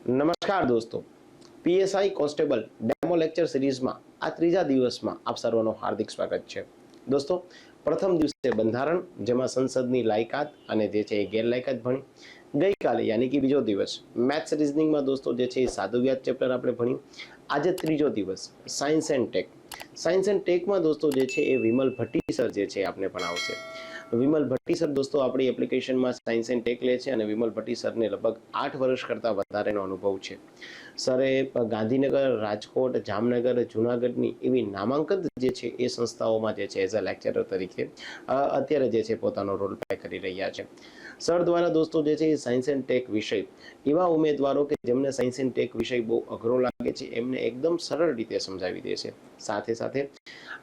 નમસ્કાર દોસ્તો, PSI constable demo lecture સિરીઝમાં આ ત્રીજા દિવસમાં આપ સર્વનું હાર્દિક સ્વાગત છે. દોસ્તો, પ્રથમ દિવસે બંધારણ, જેમાં સંસદની લાયકાત અને જે છે એ ગેરલાયકાત ભણી. ગઈકાલે યાની કે બીજો દિવસ મેથ્સ રિઝનિંગમાં દોસ્તો જે છે એ સાદું વ્યાજ ચેપ્ટર આપણે ભણ્યું. આજે ત્રીજો દિવસ science and tech. Science and ટેકમાં દોસ્તો જે છે એ વિમલ ભટ્ટી સર જે છે આપણે ભણાવશે. વિમલ ભટ્ટી સર દોસ્તો આપણી એપ્લિકેશનમાં સાયન્સ એન્ડ ટેક લે છે અને વિમલ ભટ્ટી સરને લગભગ 8 વર્ષ કરતાં વધારેનો અનુભવ છે. સરે ગાંધીનગર, રાજકોટ, જામનગર, જુનાગઢની એવી નામાંકિત જે છે એ સંસ્થાઓમાં જે છે એઝ અ લેક્ચરર તરીકે અત્યારે જે છે પોતાનો રોલ પ્લે કરી રહ્યા છે. સર દ્વારા દોસ્તો જે છે એ સાયન્સ એન્ડ ટેક વિષય એવા ઉમેદવારો કે જેમને સાયન્સ એન્ડ ટેક વિષય બહુ અઘરો લાગે છે એમને એકદમ સરળ રીતે સમજાવી દે છે. સાથે સાથે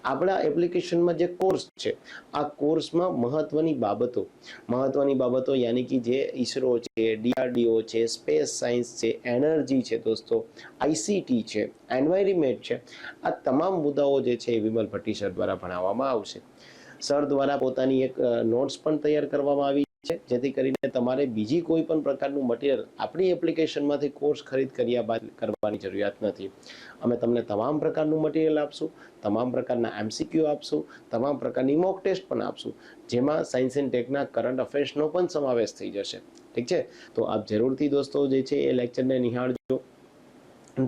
આપણા એપ્લિકેશનમાં જે કોર્સ છે આ કોર્સમાં મહત્વની બાબતો યાની કે જે ઈસરો છે, ડીઆરડીઓ છે, સ્પેસ સાયન્સ છે, એનર્જી છે દોસ્તો, આઈસીટી છે, એન્વાયરમેન્ટ છે, આ તમામ મુદ્દાઓ જે છે એ વિમલ ભટ્ટી સર દ્વારા ભણાવવામાં આવશે. સર દ્વારા પોતાની એક નોટ્સ પણ તૈયાર કરવામાં આવી છે, જેથી કરીને તમારે બીજી કોઈ પણ પ્રકારનું મટીરિયલ આપણી એપ્લિકેશનમાંથી કોર્સ ખરીદ કર્યા બાદ કરવાની જરૂરિયાત નથી. અમે તમને તમામ પ્રકારનું મટીરિયલ આપશું, તમામ પ્રકારના એમસીક્યુ આપશું, તમામ પ્રકારની મોક ટેસ્ટ પણ આપશું, જેમાં સાયન્સ એન્ડ ટેકના કરંટ અફેર્સનો પણ સમાવેશ થઈ જશે. ઠીક છે, તો આપ જરૂરથી દોસ્તો જે છે એ લેક્ચરને નિહાળજો.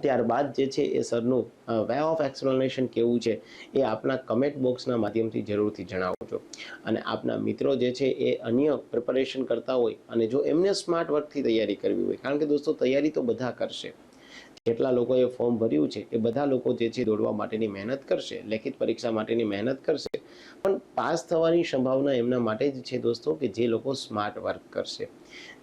ત્યારબાદ જે છે એ સરનું વે ઓફ એક્સપ્લેનેશન કેવું છે એ આપના કમેન્ટ બોક્સના માધ્યમથી જરૂરથી જણાવજો. અને આપના મિત્રો જે છે એ અન્ય પ્રિપરેશન કરતા હોય અને જો એમને સ્માર્ટ વર્કથી તૈયારી કરવી હોય, કારણ કે દોસ્તો તૈયારી તો બધા કરશે, જેટલા લોકોએ ફોર્મ ભર્યું છે એ બધા લોકો જે છે દોડવા માટેની મહેનત કરશે, લેખિત પરીક્ષા માટેની મહેનત કરશે, પણ પાસ થવાની સંભાવના એમના માટે જ છે દોસ્તો કે જે લોકો સ્માર્ટ વર્ક કરશે,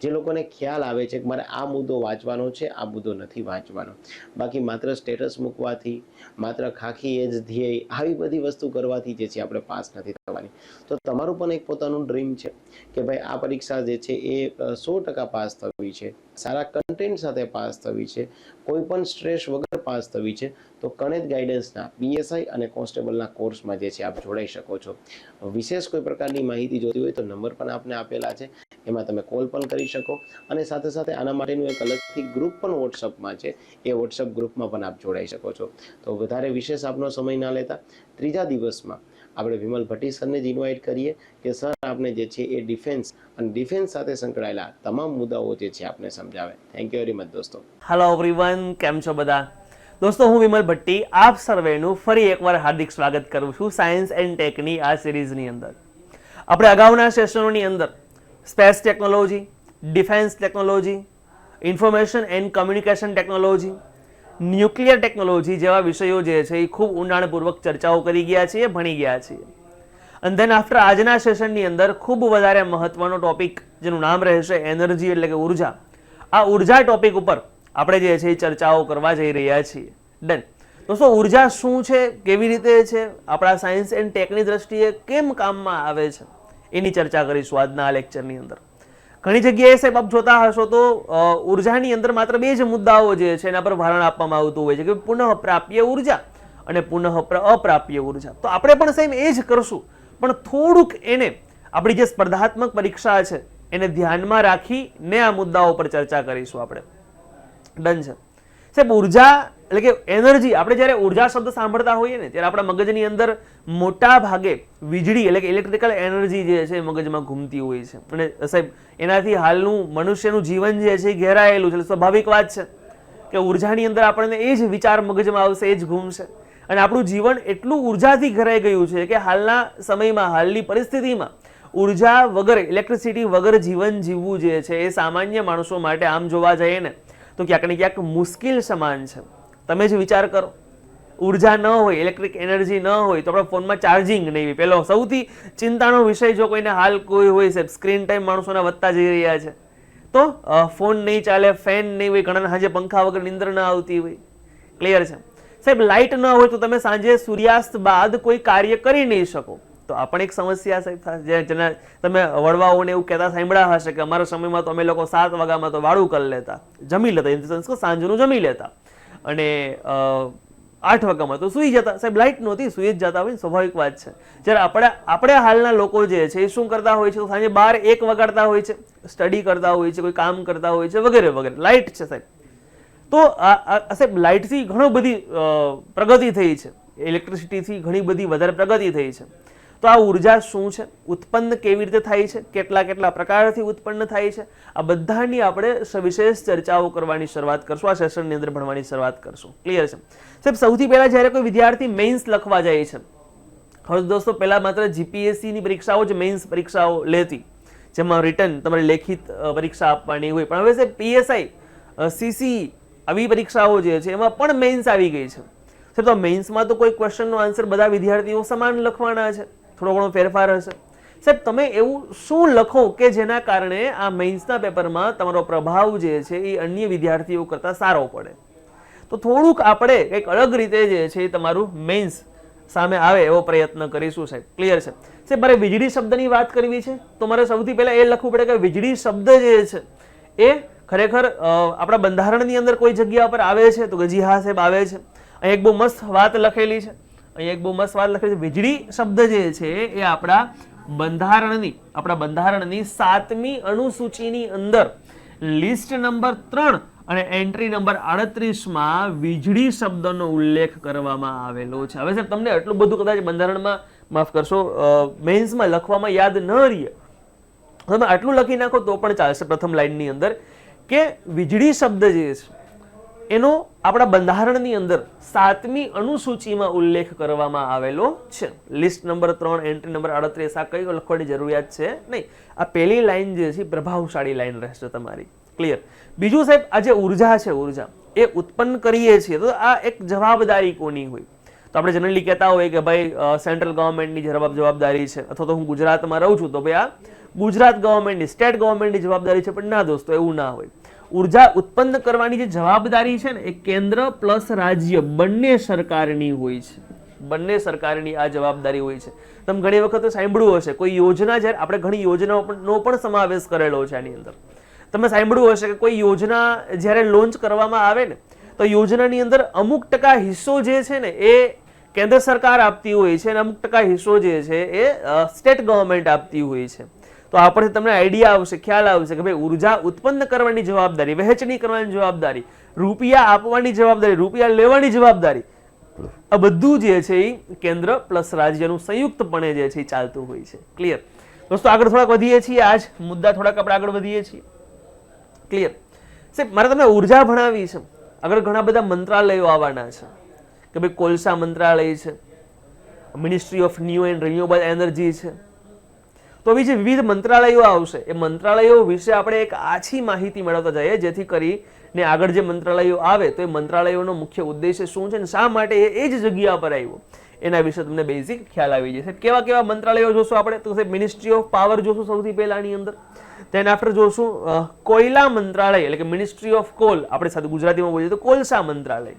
જે લોકોને ખ્યાલ આવે છે કે મારે આ મુદ્દો વાંચવાનો છે, આ મુદ્દો નથી વાંચવાનો. બાકી માત્ર સ્ટેટસ મૂકવાથી, માત્ર ખાખી એજ ધ્યેય આવી બધી વસ્તુ કરવાથી જે છે આપણે પાસ નથી થવાની. તો તમારું પણ એક પોતાનું ડ્રીમ છે કે ભાઈ આ પરીક્ષા જે છે એ 100% પાસ થવી છે, સારા કન્ટેન્ટ સાથે પાસ થવી છે, કોઈ પણ સ્ટ્રેસ વગર પાસ થવી છે, તો કણેજ ગાઈડન્સના પીએસઆઈ અને કોન્સ્ટેબલના કોર્સમાં જે છે આપ જોડાઈ શકો છો. વિશેષ કોઈ પ્રકારની માહિતી જોતી હોય તો નંબર પણ આપને આપેલા છે, એમાં તમે કોલ પણ કરી શકો. અને સાથે સાથે આના માટેનું એક અલગથી ગ્રુપ પણ વોટ્સઅપમાં છે, એ વોટ્સઅપ ગ્રુપમાં પણ આપ જોડાઈ શકો છો. તો વધારે વિશેષ આપનો સમય ના લેતા ત્રીજા દિવસમાં આપણે વિમલ ભટ્ટી સરને જ ઇન્વાઇટ કરીએ કે સર આપને જે છે એ ડિફેન્સ અને ડિફેન્સ સાથે સંકળાયેલા તમામ મુદ્દાઓ જે છે આપને સમજાવે. થેન્ક યુ વેરી મચ દોસ્તો. હેલો એવરીવન, કેમ છો બધા? દોસ્તો, હું વિમલ ભટ્ટી આપ સર્વેનું ફરી એકવાર હાર્દિક સ્વાગત કરું છું સાયન્સ એન્ડ ટેકની આ સિરીઝની અંદર. આપણે અગાઉના સેશનોની અંદર space technology, defence technology, information and communication technology, nuclear technology જેવા વિષયો જે છે એ ખૂબ ઊંડાણપૂર્વક ચર્ચાઓ કરી ગયા છીએ, ભણી ગયા છીએ. અને ધેન આફ્ટર આજના સેશનની અંદર ખૂબ વધારે મહત્વનો ટોપિક જેનું નામ રહેશે એનર્જી એટલે કે ઉર્જા. આ ઉર્જા ટોપિક ઉપર આપણે જે છે એ ચર્ચાઓ કરવા જઈ રહ્યા છીએ. ડન. દોસ્તો, ઉર્જા શું છે, કેવી રીતે છે, આપણા સાયન્સ એન્ડ ટેકની દ્રષ્ટિએ કેમ કામમાં આવે છે, એની ચર્ચા કરીશું આજના આ લેક્ચરની અંદર. ઘણી જગ્યાએ સાહેબ આપ જોતા હશો તો ઉર્જાની અંદર માત્ર બે જ મુદ્દાઓ જે છે એના પર ભારણ આપવામાં આવતું હોય છે કે પુનઃપ્રાપ્ય ઉર્જા અને અપ્રાપ્ય ઉર્જા. તો આપણે પણ સાહેબ એ જ કરશું, પણ થોડુંક એને આપણી જે સ્પર્ધાત્મક પરીક્ષા છે એને ધ્યાનમાં રાખીને આ મુદ્દાઓ પર ચર્ચા કરીશું આપણે. ડન છે સાહેબ. ઉર્જા એટલે કે એનર્જી, આપણે જ્યારે ઉર્જા શબ્દ સાંભળતા હોઈએ ને ત્યારે આપણા મગજની અંદર મોટા ભાગે વીજળી એટલે કે ઇલેક્ટ્રિકલ એનર્જી જે છે મગજમાં ઘૂમતી હોય છે. અને સાહેબ એનાથી હાલનું મનુષ્યનું જીવન જે છે એ ઘેરાયેલું છે. સ્વાભાવિક વાત છે કે ઉર્જાની અંદર આપણને એ જ વિચાર મગજમાં આવશે, એ જ ઘૂમશે. અને આપણું જીવન એટલું ઉર્જાથી ઘેરાઈ ગયું છે કે હાલના સમયમાં, હાલની પરિસ્થિતિમાં ઉર્જા વગર, ઇલેક્ટ્રિસિટી વગર જીવન જીવવું જે છે એ સામાન્ય માણસો માટે આમ જોવા જઈએ ને તો ક્યાંક ને ક્યાંક મુશ્કેલ સમાન છે. તમે જ વિચાર કરો, ઉર્જા ન હોય, ઇલેક્ટ્રિક એનર્જી ન હોય તો આપણા ફોનમાં ચાર્જિંગ નહીં હોય. પહેલો સૌથી ચિંતાનો વિષય જો કોઈને હાલ કોઈ હોય છે, સ્ક્રીન ટાઈમ માણસોના વધતા જઈ રહ્યા છે, તો ફોન નહીં ચાલે, ફેન નહીં હોય, ઘણા હાજે પંખા વગર નીંદર ન આવતી હોય. ક્લિયર છે સાહેબ? લાઇટ ન હોય તો તમે સાંજે સૂર્યાસ્ત બાદ કોઈ કાર્ય કરી નહીં શકો. તો આ પણ એક સમસ્યા સાહેબ, જેના તમે વડવાઓને એવું કહેતા સાંભળ્યા હશે કે અમારા સમયમાં તો અમે લોકો 7 વાગ્યામાં તો વાળું કરી લેતા, જમી લેતા, ઇન ધ સેન્સ કે સાંજનું જમી લેતા, અને 8 વાગ્યામાં તો સૂઈ જતા. સાહેબ લાઇટ નહોતી, સૂઈ જ જતા હોય, સ્વાભાવિક વાત છે. જ્યારે આપણે હાલના લોકો જે છે એ શું કરતા હોય છે, સાંજે 12-1 વગાડતા હોય છે, સ્ટડી કરતા હોય છે, કોઈ કામ કરતા હોય છે, વગેરે વગેરે. લાઇટ છે સાહેબ, તો સાહેબ લાઇટથી ઘણો બધી પ્રગતિ થઈ છે, ઇલેક્ટ્રિસિટીથી ઘણી બધી વધારે પ્રગતિ થઈ છે. તો આ ઉર્જા શું છે, ઉત્પન્ન કેવી રીતે થાય છે, કેટલા કેટલા પ્રકારથી ઉત્પન્ન થાય છે, આ બધાની આપણે સવિશેષ ચર્ચાઓ કરવાની શરૂઆત કરશું, આ સેશનની અંદર ભણવાની શરૂઆત કરશું. ક્લિયર છે સાહેબ? સૌથી પહેલા જ્યારે કોઈ વિદ્યાર્થી મેઇન્સ લખવા જાય છે, હવે દોસ્તો પહેલા માત્ર જીપીએસસી ની પરીક્ષાઓ જ મેઇન્સ પરીક્ષાઓ લેતી, જેમાં રિટર્ન તમારે લેખિત પરીક્ષા આપવાની હોય, પણ હવે સાહેબ પીએસઆઈ, સીસી આવી પરીક્ષાઓ જે છે એમાં પણ મેઇન્સ આવી ગઈ છે. સાહેબ તો મેઇન્સમાં તો કોઈ ક્વેશ્ચનનો આન્સર બધા વિદ્યાર્થીઓ સમાન લખવાના છે, થોડો ઘણો ફેરફાર હશે. સાહેબ તમે એવું શું લખો કે જેના કારણે આ મેઇન્સના પેપરમાં તમારો પ્રભાવ જે છે એ અન્ય વિદ્યાર્થીઓ કરતાં સારો પડે? તો થોડુંક આપણે કંઈક અલગ રીતે જે છે એ તમારું મેઇન્સ સામે આવે એવો પ્રયત્ન કરીશું સાહેબ. ક્લિયર છે સાહેબ? મારે વીજળી શબ્દની વાત કરવી છે તો મારે સૌથી પહેલા એ લખવું પડે કે વીજળી શબ્દ જે છે એ ખરેખર આપણા બંધારણની અંદર કોઈ જગ્યા પર આવે છે? તો કે જી હા સાહેબ આવે છે. અહીં એક બહુ મસ્ત વાત લખેલી છે, અહીં એક બહુ મસ્ત વાત લખેલી છે. વીજળી શબ્દ જે છે એ આપણા બંધારણની 7મી અનુસૂચિની અંદર લિસ્ટ નંબર 3 અને એન્ટ્રી નંબર 38માં વીજળી શબ્દનો ઉલ્લેખ કરવામાં આવેલો છે. હવે સાહેબ તમને આટલું બધું કદાચ બંધારણમાં, માફ કરશો, મેઇન્સમાં લખવામાં યાદ ન રહે, તમે આટલું લખી નાખો તો પણ ચાલશે. પ્રથમ લાઈનની અંદર કે વીજળી શબ્દ જે છે એનો આપણા બંધારણની અંદર 7મી અનુસૂચિમાં ઉલ્લેખ કરવામાં આવેલો છે. લિસ્ટ નંબર 3 એન્ટ્રી નંબર 38 આ કઈ લખવાની જરૂરિયાત છે નહીં. આ પહેલી લાઈન જે છે પ્રભાવશાળી લાઈન રહેશે તમારી. ક્લિયર? બીજું સાહેબ, આ જે ઉર્જા છે, ઉર્જા એ ઉત્પન્ન કરીએ છીએ તો આ એક જવાબદારી કોની હોય? તો આપણે જનરલી કહેતા હોય કે ભાઈ સેન્ટ્રલ ગવર્મેન્ટની જવાબદારી છે, અથવા તો હું ગુજરાતમાં રહું છું તો ભાઈ આ ગુજરાત ગવર્મેન્ટની, સ્ટેટ ગવર્મેન્ટની જવાબદારી છે. પણ ના દોસ્તો, એવું ના હોય. ઉર્જા ઉત્પન્ન કરવાની જે જવાબદારી છે ને એ કેન્દ્ર પ્લસ રાજ્ય બંને સરકારની હોય છે. બંને સરકારની આ જવાબદારી હોય છે. તમે ઘણી વખત સાંભળ્યું હશે કોઈ યોજના, જ્યારે આપણે ઘણી યોજનાઓનો પણ સમાવેશ કરેલો છે આની અંદર. તમે સાંભળ્યું હશે કે કોઈ યોજના જ્યારે લોન્ચ કરવામાં આવે ને તો યોજનાની અંદર અમુક ટકા હિસ્સો જે છે ને એ કેન્દ્ર સરકાર આપતી હોય છે અને અમુક ટકા હિસ્સો જે છે એ સ્ટેટ ગવર્મેન્ટ આપતી હોય છે. તો આપણને તમને આઈડિયા આવશે, ખ્યાલ આવશે કે ભાઈ ઉર્જા ઉત્પન્ન કરવાની જવાબદારી, વહેંચણી કરવાની જવાબદારી, રૂપિયા આપવાની જવાબદારી, રૂપિયા લેવાની જવાબદારી, આ બધું જે છે એ કેન્દ્ર પ્લસ રાજ્યનું સંયુક્તપણે જે છે એ ચાલતું હોય છે. ક્લિયર દોસ્તો? આગળ થોડાક વધીએ છીએ, આજ મુદ્દા થોડાક આપણે આગળ વધીએ છીએ. ક્લિયર સાહેબ? મારે તમને ઉર્જા ભણાવી છે, આગળ ઘણા બધા મંત્રાલયો આવવાના છે કે ભાઈ કોલસા મંત્રાલય છે, ministry of new and renewable energy છે. તો આવી જે વિવિધ મંત્રાલયો આવશે એ મંત્રાલયો વિશે આપણે એક આછી માહિતી મેળવતા જઈએ, જેથી કરીને આગળ જે મંત્રાલયો આવે તો એ મંત્રાલયોનો મુખ્ય ઉદ્દેશ્ય શું છે ને શા માટે એ જ જગ્યા પર આવ્યો એના વિશે તમને બેઝિક ખ્યાલ આવી જશે. કેવા કેવા મંત્રાલયો જોશું આપણે? તો સાહેબ મિનિસ્ટ્રી ઓફ પાવર જોશું સૌથી પહેલાની અંદર. તેન આફ્ટર જોશું કોયલા મંત્રાલય, એટલે કે મિનિસ્ટ્રી ઓફ કોલ, આપણે સાથે ગુજરાતીમાં બોલીએ તો કોલસા મંત્રાલય.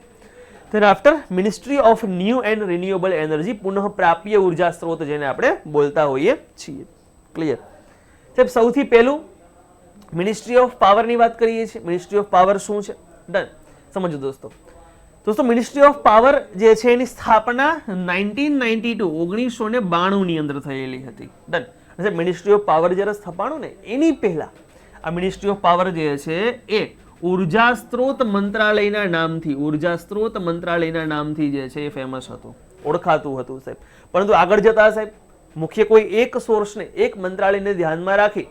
તેન after ministry of new and renewable energy, પુનઃ પ્રાપ્ય ઉર્જા સ્ત્રોત જેને આપણે બોલતા હોઈએ છીએ. ક્લિયર સાહેબ? સૌથી પહેલું મિનિસ્ટ્રી ઓફ પાવરની વાત કરીએ છીએ. મિનિસ્ટ્રી ઓફ પાવર શું છે? ડન. સમજો દોસ્તો મિનિસ્ટ્રી ઓફ પાવર જે છે એની સ્થાપના 1992 ની અંદર થયેલી હતી. ડન. મિનિસ્ટ્રી ઓફ પાવર જ્યારે સ્થપાણું ને એની પહેલા આ મિનિસ્ટ્રી ઓફ પાવર જે છે એ ઉર્જા સ્ત્રોત મંત્રાલયના નામથી જે છે એ ફેમસ હતું, ઓળખાતું હતું સાહેબ. પરંતુ આગળ જતા સાહેબ મુખ્ય કોઈ એક સોર્સને, એક મંત્રાલયને ધ્યાનમાં રાખી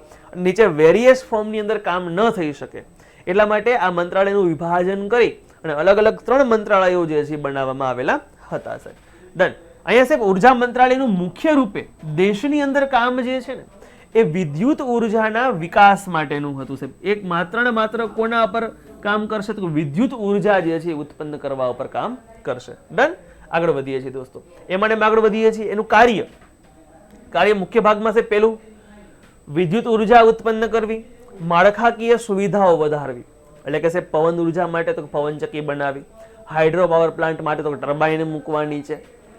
નીચે વેરિયસ ફોર્મની અંદર કામ ન થઈ શકે એટલા માટે આ મંત્રાલયનું વિભાજન કરી અને અલગ અલગ 3 મંત્રાલયો જે છે બનાવવામાં આવેલા હતા સાહેબ. ડન. અહીંયા સાહેબ ઉર્જા મંત્રાલયનું મુખ્ય રૂપે દેશની અંદર કામ જે છે ને એ વિદ્યુત ઉર્જાના વિકાસ માટેનું હતું સાહેબ. એક માત્ર ને માત્ર કોના પર કામ કરશે? તો વિદ્યુત ઉર્જા જે છે ઉત્પન્ન કરવા ઉપર કામ કરશે. ડન. આગળ વધીએ છીએ દોસ્તો. એ માટે આગળ વધીએ છીએ. એનું કાર્ય મુખ્ય ભાગમાં છે પેલું વિદ્યુત ઉર્જા ઉત્પન્ન કરવી, માળખાકીય સુવિધાઓ વધારવી, એટલે કે સાહેબ પવન ઉર્જા માટે તો પવનચક્કી બનાવી, હાઇડ્રો પાવર પ્લાન્ટ માટે તો ટર્બાઇન મૂકવાની છે,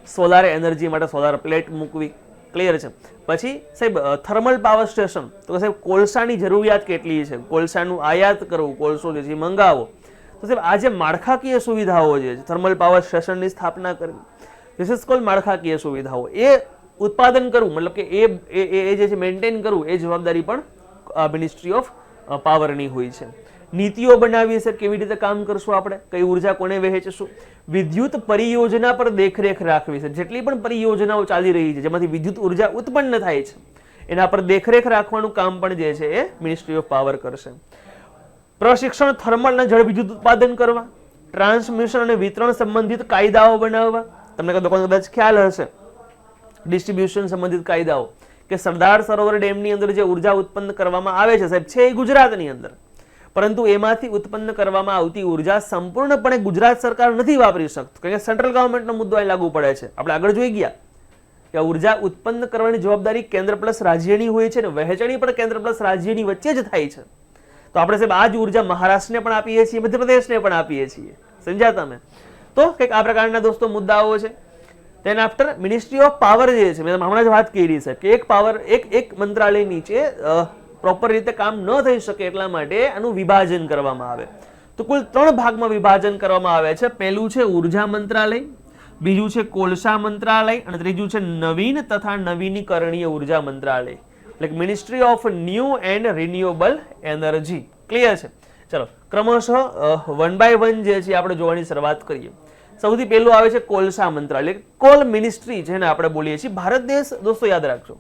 સોલાર એનર્જી માટે સોલાર પ્લેટ મૂકવી. ક્લિયર છે? પછી સાહેબ થર્મલ પાવર સ્ટેશન, તો સાહેબ કોલસાની જરૂરિયાત કેટલી છે, કોલસાનું આયાત કરવું, કોલસો જે છે મંગાવો. તો સાહેબ આ જે માળખાકીય સુવિધાઓ જે છે થર્મલ પાવર સ્ટેશનની સ્થાપના કરવી, ધીસ ઇઝ કોલ્ડ માળખાકીય સુવિધાઓ. એ ઉત્પાદન કરવું, મતલબ કે એ જે છે મેન્ટેન કરવું, એ જવાબદારી પણ મિનિસ્ટ્રી ઓફ પાવરની હોય છે. નીતિઓ બનાવીએ છે, કેવી રીતે કામ કરશું આપણે, કઈ ઉર્જા કોને વહેંચશું, વિદ્યુત પરિયોજના પર દેખરેખ રાખવી છે, જેટલી પણ પરિયોજનાઓ ચાલી રહી છે જેમાંથી વિદ્યુત ઉર્જા ઉત્પન્ન થાય છે એના પર દેખરેખ રાખવાનું કામ પણ જે છે એ મિનિસ્ટ્રી ઓફ પાવર કરશે. પ્રશિક્ષણ, થર્મલ અને જળ વિદ્યુત ઉત્પાદન કરવા, ટ્રાન્સમિશન અને વિતરણ સંબંધિત કાયદાઓ બનાવવા. તમને કદાચ ખ્યાલ હશે ડિસ્ટ્રીબ્યુશન સંબંધિત કાયદાઓ કે સરદાર સરોવર ડેમની અંદર જે ઉર્જા ઉત્પન્ન કરવામાં આવે છે સાહેબ છે એ ગુજરાતની અંદર, પરંતુ એમાંથી ઉત્પન્ન કરવામાં આવતી ઉર્જા સંપૂર્ણપણે ગુજરાત સરકાર નથી વાપરી શકતું, કારણ કે સેન્ટ્રલ ગવર્મેન્ટનો મુદ્દો અહીં લાગુ પડે છે. આપણે આગળ જોઈ ગયા કે ઉર્જા ઉત્પન્ન કરવાની જવાબદારી કેન્દ્ર પ્લસ રાજ્યની હોય છે અને વહેંચણી પણ કેન્દ્ર પ્લસ રાજ્યની વચ્ચે જ થાય છે. તો આપણે સાહેબ આ જ ઉર્જા મહારાષ્ટ્રને પણ આપીએ છીએ, મધ્યપ્રદેશને પણ આપીએ છીએ. સમજ્યા તમે? તો કંઈક આ પ્રકારના દોસ્તો મુદ્દાઓ છે. તેન આફ્ટર મિનિસ્ટ્રી ઓફ પાવર જે છે, મેં હમણાં જ વાત કરી છે કે એક પાવર એક મંત્રાલય નીચે પ્રોપર રીતે કામ ન થઈ શકે એટલા માટે આનું વિભાજન કરવામાં આવે. તો કુલ 3 ભાગમાં વિભાજન કરવામાં આવે છે. પહેલું છે ઉર્જા મંત્રાલય, બીજું છે કોલસા મંત્રાલય અને ત્રીજું છે નવીન તથા નવીનીકરણીય ઉર્જા મંત્રાલય, એટલે ministry of new and renewable energy. Clear છે? ચલો ક્રમશઃ 1 by 1 જે છે આપણે જોવાની શરૂઆત કરીએ. સૌથી પહેલું આવે છે કોલસા મંત્રાલય, કોલ મિનિસ્ટ્રી જેને આપણે બોલીએ છીએ. ભારત દેશ દોસ્તો યાદ રાખજો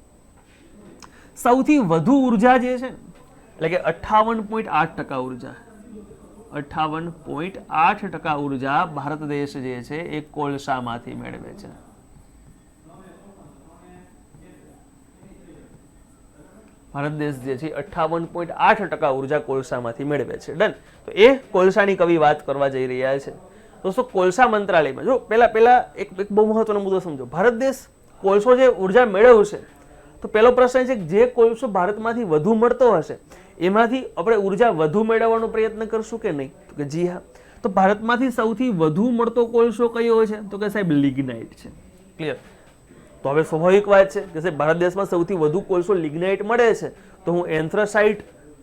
સૌથી વધુ ઉર્જા જે છે એટલે કે 58.8% ઉર્જા, 58.8% ઉર્જા ભારત દેશ જે છે એ કોલસામાંથી મેળવે છે. ભારત દેશ જે છે 58.8% ઉર્જા કોલસામાંથી મેળવે છે. ડન. તો એ કોલસાની કવિ વાત કરવા જઈ રહ્યા છે દોસ્તો. કોલસા મંત્રાલયમાં જો પહેલા એક બહુ મહત્વનો મુદ્દો સમજો. ભારત દેશ કોલસો જે ઉર્જા મેળવશે તો પહેલો પ્રશ્ન છે કે જે કોલસો ભારતમાંથી વધુ મળતો હશે એમાંથી આપણે ઉર્જા વધુ મેળવવાનો પ્રયત્ન કરશું કે નહીં? તો કે જી હા. તો ભારતમાંથી સૌથી વધુ મળતો કોલસો કયો છે? તો કે સાહેબ લિગ્નાઇટ છે. ક્લિયર? તો હવે સ્વાભાવિક વાત છે કે સાહેબ ભારત દેશમાં સૌથી વધુ કોલસો લિગ્નાઇટ મળે છે, તો હું એન્થ્રાસાઇટ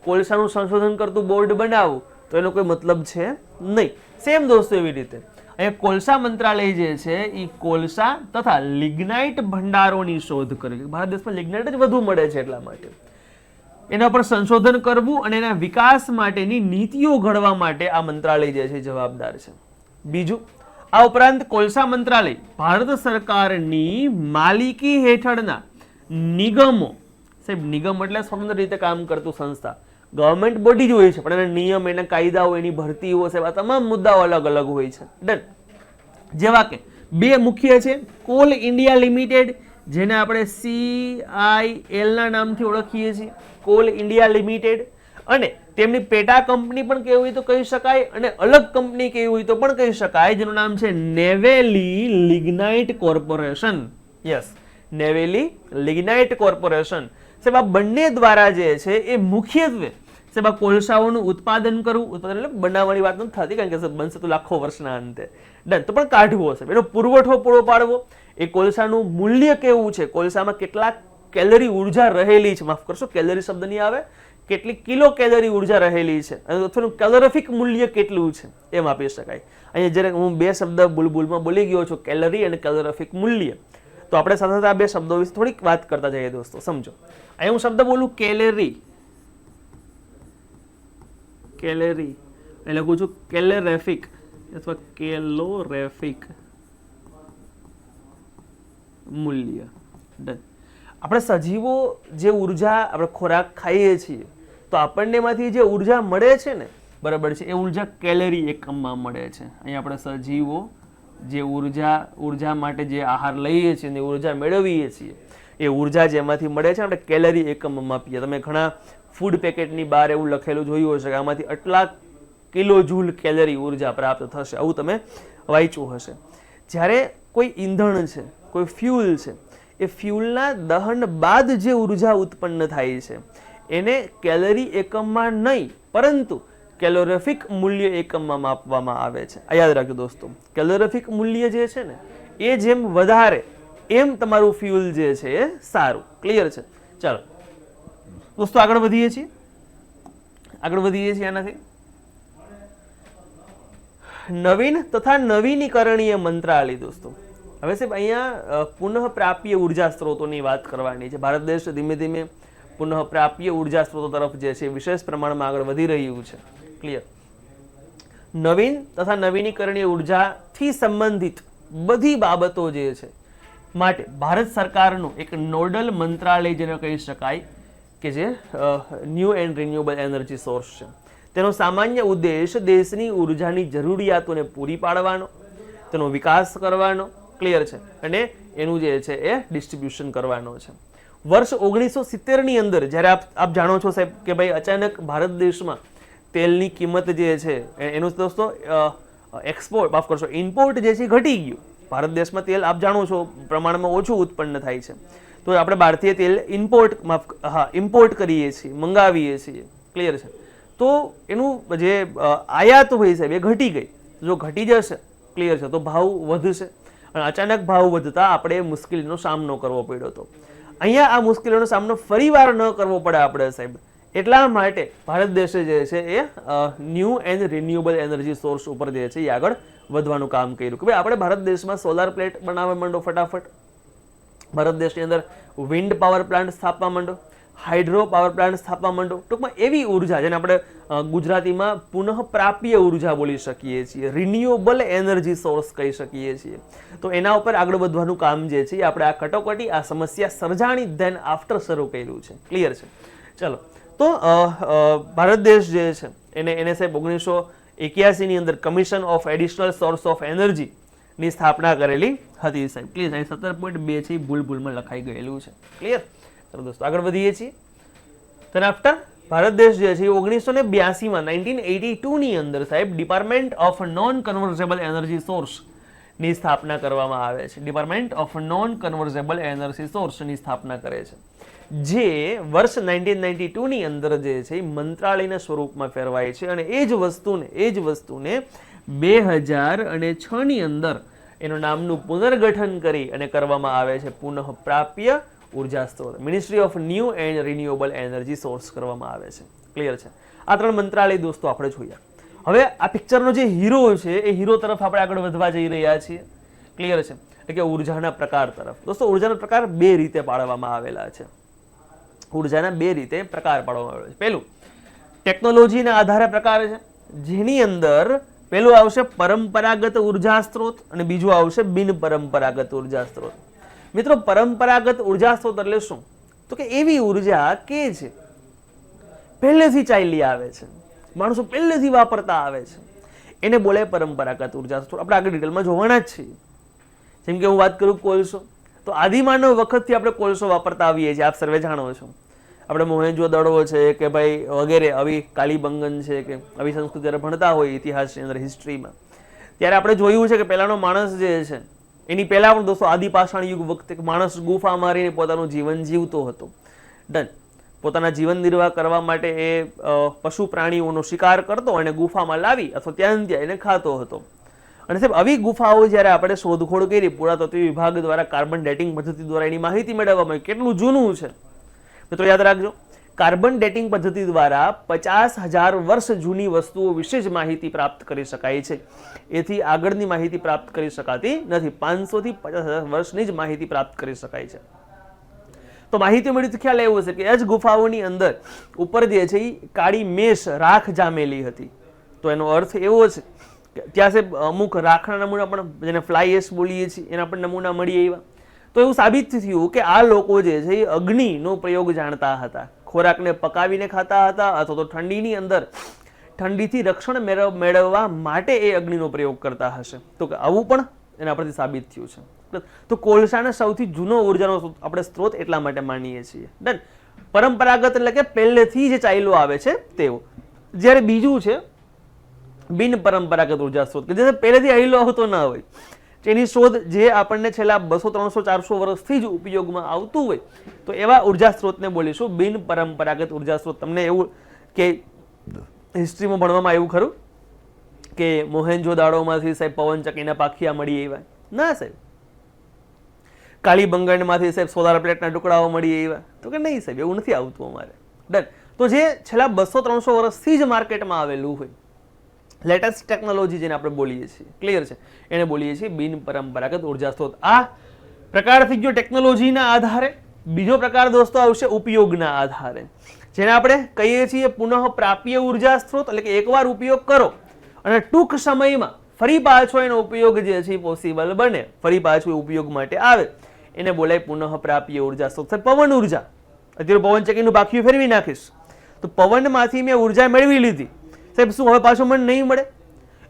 કોલસાનું સંશોધન કરતું બોર્ડ બનાવું તો એનો કોઈ મતલબ છે નહીં. સેમ દોસ્તો એવી રીતે અહીંયા કોલસા મંત્રાલય જે છે એ કોલસા તથા લિગ્નાઇટ ભંડારોની શોધ કરે. ભારત દેશમાં લિગ્નાઇટ જ વધુ મળે છે એટલા માટે એના પર સંશોધન કરવું અને એના વિકાસ માટેની નીતિઓ ઘડવા માટે આ મંત્રાલય જે છે જવાબદાર છે. બીજું, આ ઉપરાંત કોલસા મંત્રાલય ભારત સરકારની માલિકી હેઠળના નિગમો, સાહેબ નિગમ એટલે સ્વતંત્ર રીતે કામ કરતું સંસ્થા, ગવર્મેન્ટ બોડી જ હોય છે પણ એના નિયમ, એના કાયદાઓ, એની ભરતીઓ, સાહેબ આ તમામ મુદ્દાઓ અલગ અલગ હોય છે. ડન. જેવા કે 2 મુખ્ય છે, કોલ ઇન્ડિયા લિમિટેડ જેને આપણે CIL ના નામથી ઓળખીએ છીએ, કોલ ઇન્ડિયા લિમિટેડ, અને તેમની પેટા કંપની પણ કેવી હોય તો કહી શકાય અને અલગ કંપની કેવી હોય તો પણ કહી શકાય જેનું નામ છે Neyveli lignite corporation. Yes, Neyveli lignite corporation. સાહેબ આ બંને દ્વારા જે છે એ મુખ્યત્વે સાહેબ આ કોલસાઓનું ઉત્પાદન કરવું, ઉત્પાદન એટલે બનાવવાની વાત નથી થતી કારણ કે બનશે તો લાખો વર્ષના અંતે. ડન. તો પણ કાઢવો હશે, એનો પુરવઠો પૂરો પાડવો, એ કોલસાનું મૂલ્ય કેવું છે, કોલસામાં કેટલા કેલરી ઉર્જા રહેલી છે, માફ કરશો કેલરી શબ્દ નહીં આવે, કેટલી કિલો કેલરી ઉર્જા રહેલી છે અથવા કેલોરિફિક મૂલ્ય કેટલું છે એમ આપી શકાય. અહીંયા જ્યારે હું 2 શબ્દ બુલબુલમાં બોલી ગયો છું, કેલરી અને કેલોરિફિક મૂલ્ય, તો આપણે સાથે સાથે આ 2 શબ્દો વિશે થોડીક વાત કરતા જઈએ દોસ્તો. સમજો, અહીંયા હું શબ્દ બોલું કેલેરી, કેલેરી એટલે લખું છું કેલેરેફિક અથવા કેલોરેફિક મૂલ્ય. ડન. આપણે સજીવો જે ઉર્જા આપણે ખોરાક ખાઈએ છીએ તો આપણને એમાંથી જે ઉર્જા મળે છે ને, બરાબર છે, એ ઉર્જા કેલરી એકમમાં મળે છે. અહીંયા આપણે સજીવો જે ઉર્જા માટે જે આહાર લઈએ છીએ ને ઉર્જા મેળવીએ છીએ એ ઉર્જા જેમાંથી મળે છે આપણે કેલરી એકમમાં માપીએ. તમે ઘણા ફૂડ પેકેટની બહાર એવું લખેલું જોયું હશે કે આમાંથી આટલા કિલો જૂલ કેલરી ઉર્જા પ્રાપ્ત થશે, આવું તમે વાંચ્યું હશે. જ્યારે કોઈ ઈંધણ છે, કોઈ ફ્યુલ છે, એ ફ્યુલના દહન બાદ જે ઉર્જા ઉત્પન્ન થાય છે એને કેલરી એકમમાં નહીં પરંતુ કેલોરિફિક મૂલ્ય એકમમાં માપવામાં આવે છે. આ યાદ રાખજો દોસ્તો, કેલોરિફિક મૂલ્ય જે છે ને એ જેમ વધારે એમ તમારું ફ્યુલ જે છે એ સારું. ક્લિયર છે? ચાલો દોસ્તો આગળ વધીએ છીએ આનાથી. નવીન તથા નવીનીકરણીય મંત્રાલય દોસ્તો. હવે સાહેબ અહીંયા પુનઃ પ્રાપ્ય ઉર્જા સ્ત્રોતોની વાત કરવાની છે. ભારત દેશ ધીમે ધીમે પુનઃ પ્રાપ્ય ઉર્જા સ્ત્રોતો તરફ જે છે વિશેષ પ્રમાણમાં આગળ વધી રહ્યું છે. ક્લિયર. નવીન તથા નવીનીકરણીય ઉર્જાથી સંબંધિત બધી બાબતો જે છે માટે ભારત સરકારનું એક નોડલ મંત્રાલય જેને કહી શકાય કે જે new and renewable energy source છે. તેનો સામાન્ય ઉદ્દેશ દેશની ઉર્જાની જરૂરિયાતોને પૂરી પાડવાનો, તેનો વિકાસ કરવાનો, ક્લિયર છે, અને એનું જે છે એ ડિસ્ટ્રીબ્યુશન કરવાનો છે. વર્ષ 1970ની અંદર જ્યારે આપ જાણો છો સાહેબ કે ભાઈ અચાનક ભારત દેશમાં તેલની કિંમત જે છે એનું દોસ્તો એક્સપોર્ટ માફ કરશો ઇમ્પોર્ટ જે છે ઘટી ગયું. ભારત દેશમાં તેલ આપ જાણો છો પ્રમાણમાં ઓછું ઉત્પન્ન થાય છે, તો આપણે ભારતીય તેલ ઇમ્પોર્ટ કરીએ છીએ, મંગાવીએ છીએ, ક્લિયર છે. તો એનું જે આયાત હોય સાહેબ એ ઘટી ગઈ. જો ઘટી જશે, ક્લિયર છે, તો ભાવ વધશે, અને અચાનક ભાવ વધતા આપણે મુશ્કેલીનો સામનો કરવો પડ્યો હતો. અહીંયા આ મુશ્કેલીનો સામનો ફરીવાર ન કરવો પડે આપણે સાહેબ, એટલા માટે ભારત દેશે જે છે એ new and renewable energy source ઉપર જે છે એ આગળ વધવાનું કામ કર્યું કે ભાઈ આપણે ભારત દેશમાં સોલાર પ્લેટ બનાવવા માંડો, ફટાફટ ભારત દેશની અંદર વિન્ડ પાવર પ્લાન્ટ સ્થાપવા માંડો, હાઇડ્રો પાવર પ્લાન્ટ સ્થાપવા માંડો. ટૂંકમાં એવી ઉર્જા જેને આપણે ગુજરાતીમાં પુનઃ પ્રાપ્ય ઉર્જા બોલી શકીએ છીએ, રિન્યુએબલ એનર્જી સોર્સ કહી શકીએ છીએ. તો એના ઉપર આગળ વધવાનું કામ જે છે આપણે આ કટોકટી આ સમસ્યા સર્જાણી ધેન આફ્ટર શરૂ કર્યું છે, ક્લિયર છે. ચલો, તો ભારત દેશ જે છે એને સાહેબ 1981ની અંદર commission of additional source of energy ની સ્થાપના કરેલી હતી સાહેબ, ક્લિયર. 17.2 છે ભૂલમાં લખાઈ ગયેલું છે, ક્લિયર. ચલો દોસ્તો આગળ વધીએ છીએ. then after ભારત દેશ જે છે 1982માં 1982ની અંદર સાહેબ department of non conversable energy source ની સ્થાપના કરવામાં આવે છે. Department of non conversable energy source ની સ્થાપના કરે છે, જે વર્ષ 1992ની અંદર જે છે એ મંત્રાલયના સ્વરૂપમાં ફેરવાય છે, અને એ જ વસ્તુને 2006ની અંદર એનું નામનું પુનર્ગઠન કરી અને કરવામાં આવે છે પુનઃ પ્રાપ્ય ઉર્જા સ્ત્રોત. Ministry of new and renewable energy source કરવામાં આવે છે, ક્લિયર છે. આ ત્રણ મંત્રાલય દોસ્તો આપણે જોયા. હવે આ પિક્ચરનો જે હીરો છે એ હીરો તરફ આપણે આગળ વધવા જઈ રહ્યા છીએ, ક્લિયર છે, એટલે કે ઉર્જાના પ્રકાર તરફ. દોસ્તો ઉર્જાના પ્રકાર બે રીતે પાડવામાં આવેલા છે. ઉર્જાના બે રીતે પ્રકાર પાડવામાં આવેલા છે. પહેલું ટેકનોલોજીના આધારે પ્રકાર છે, જેની અંદર પહેલું આવશે પરંપરાગત ઉર્જા સ્ત્રોત અને બીજું આવશે બિન પરંપરાગત ઉર્જા સ્ત્રોત. મિત્રો પરંપરાગત ઉર્જા સ્ત્રોત એટલે શું? તો કે એવી ઉર્જા કે છે પહેલેથી ચાલી આવે છે, માણસો પહેલેથી વાપરતા આવે છે, એને બોલે પરંપરાગત ઉર્જા સ્ત્રોત. આપણે આગળ ડિટેલમાં જોવાના જ છીએ. જેમ કે હું વાત કરું કોલસો, તો આદિમાનવ વખતથી આપણે કોલસો વાપરતા આવીએ છીએ, આપ સર્વે જાણો છો. આપણે મોહેંજો-દડો છે કે ભાઈ વગેરે આવી કાલીબંગન છે કે આવી સંસ્કૃતિ જ્યારે ભણતા હોય ઇતિહાસની અંદર, હિસ્ટ્રીમાં, ત્યારે આપણે જોયું છે કે પહેલાનો માણસ જે છે એની પહેલા પણ દોસ્તો આદિપાષાણ યુગ વખતે માણસ ગુફા મારીને પોતાનું જીવન જીવતો હતો. ડન. પોતાના જીવન નિર્વાહ કરવા માટે એ પશુ પ્રાણીઓનો શિકાર કરતો અને ગુફામાં લાવી અથવા ત્યાં એને ખાતો હતો. અને સાહેબ આવી ગુફાઓ જ્યારે આપણે શોધખોળ કરી પુરાતત્વ વિભાગ દ્વારા કાર્બન ડેટિંગ પદ્ધતિ દ્વારા એની માહિતી મેળવવામાં આવી, કેટલું જૂનું છે મિત્રો યાદ રાખજો. કાર્બન ડેટિંગ પદ્ધતિ દ્વારા 50,000 વર્ષ જૂની વસ્તુઓ વિશે જ માહિતી પ્રાપ્ત કરી શકાય છે. એથી આગળની માહિતી પ્રાપ્ત કરી શકાતી નથી. 500 થી 50,000 વર્ષની જ માહિતી પ્રાપ્ત કરી શકાય છે. તો માહિતી મળી તો ખ્યાલ એવો છે કે આ જ ગુફાઓની અંદર ઉપર જે છે એ કાળી મેષ રાખ જામેલી હતી. તો એનો અર્થ એવો છે કે ત્યાં છે અમુક રાખના નમૂના પણ જેને ફ્લાય એશ બોલીએ છીએ એના પણ નમૂના મળી આવ્યા. તો એવું સાબિત થયું કે આ લોકો જે છે એ અગ્નિનો પ્રયોગ જાણતા હતા, ખોરાકને પકાવીને ખાતા હતા અથવા તો ઠંડીની અંદર ઠંડીથી રક્ષણ મેળવવા માટે એ અગ્નિનો પ્રયોગ કરતા હશે. તો આવું પણ એના પરથી સાબિત થયું છે. તો કોલસાને સૌથી જૂનો ઉર્જાનો આપણે સ્ત્રોત એટલા માટે માનીએ છીએ. ડન. પરંપરાગત એટલે કે પહેલેથી જે ચાલ્યો આવે છે તેવો. જ્યારે બીજું છે બિન પરંપરાગત ઉર્જા સ્ત્રોત કે જે પહેલેથી આવેલો આવતો ના હોય, એની શોધ જે આપણને છેલ્લા 200, 300, 400 વર્ષથી જ ઉપયોગમાં આવતું હોય, તો એવા ઉર્જા સ્ત્રોતને બોલીશું બિન પરંપરાગત ઉર્જા સ્ત્રોત. તમને એવું કે હિસ્ટ્રીમાં ભણવામાં આવ્યું ખરું કે મોહેંજો-દાડોમાંથી સાહેબ પવનચક્કીના પાખિયા મળી આવ્યા? ના સાહેબ. કાળીબંગનમાંથી સાહેબ સોલાર પ્લેટના ટુકડાઓ મળી આવ્યા? તો કે નહીં સાહેબ, એવું નથી આવતું અમારે. ડન. તો જે છેલ્લા 200, 300 વર્ષથી જ માર્કેટમાં આવેલું હોય, લેટેસ્ટ ટેકનોલોજી જેને આપણે બોલીએ છીએ, ક્લિયર છે, એને બોલીએ છીએ બિન પરંપરાગત ઉર્જા સ્ત્રોત. આ પ્રકાર થઈ ગયો ટેકનોલોજીના આધારે. બીજો પ્રકાર દોસ્તો આવશે ઉપયોગના આધારે. જેને આપણે કહીએ છીએ પુનઃ પ્રાપ્ય ઉર્જા સ્ત્રોત, એટલે કે એકવાર ઉપયોગ કરો અને ટૂંક સમયમાં ફરી પાછો એનો ઉપયોગ જે છે પોસિબલ બને, ફરી પાછો ઉપયોગ માટે આવે, એને બોલાય પુનઃ પ્રાપ્ય ઉર્જા સ્ત્રોત. પવન ઉર્જા, અત્યારે પવન ચક્કીનું બાકીયું ફેરવી નાખીશ તો પવનમાંથી મેં ઉર્જા મેળવી લીધી, સાહેબ શું હવે પાછો મને નહીં મળે?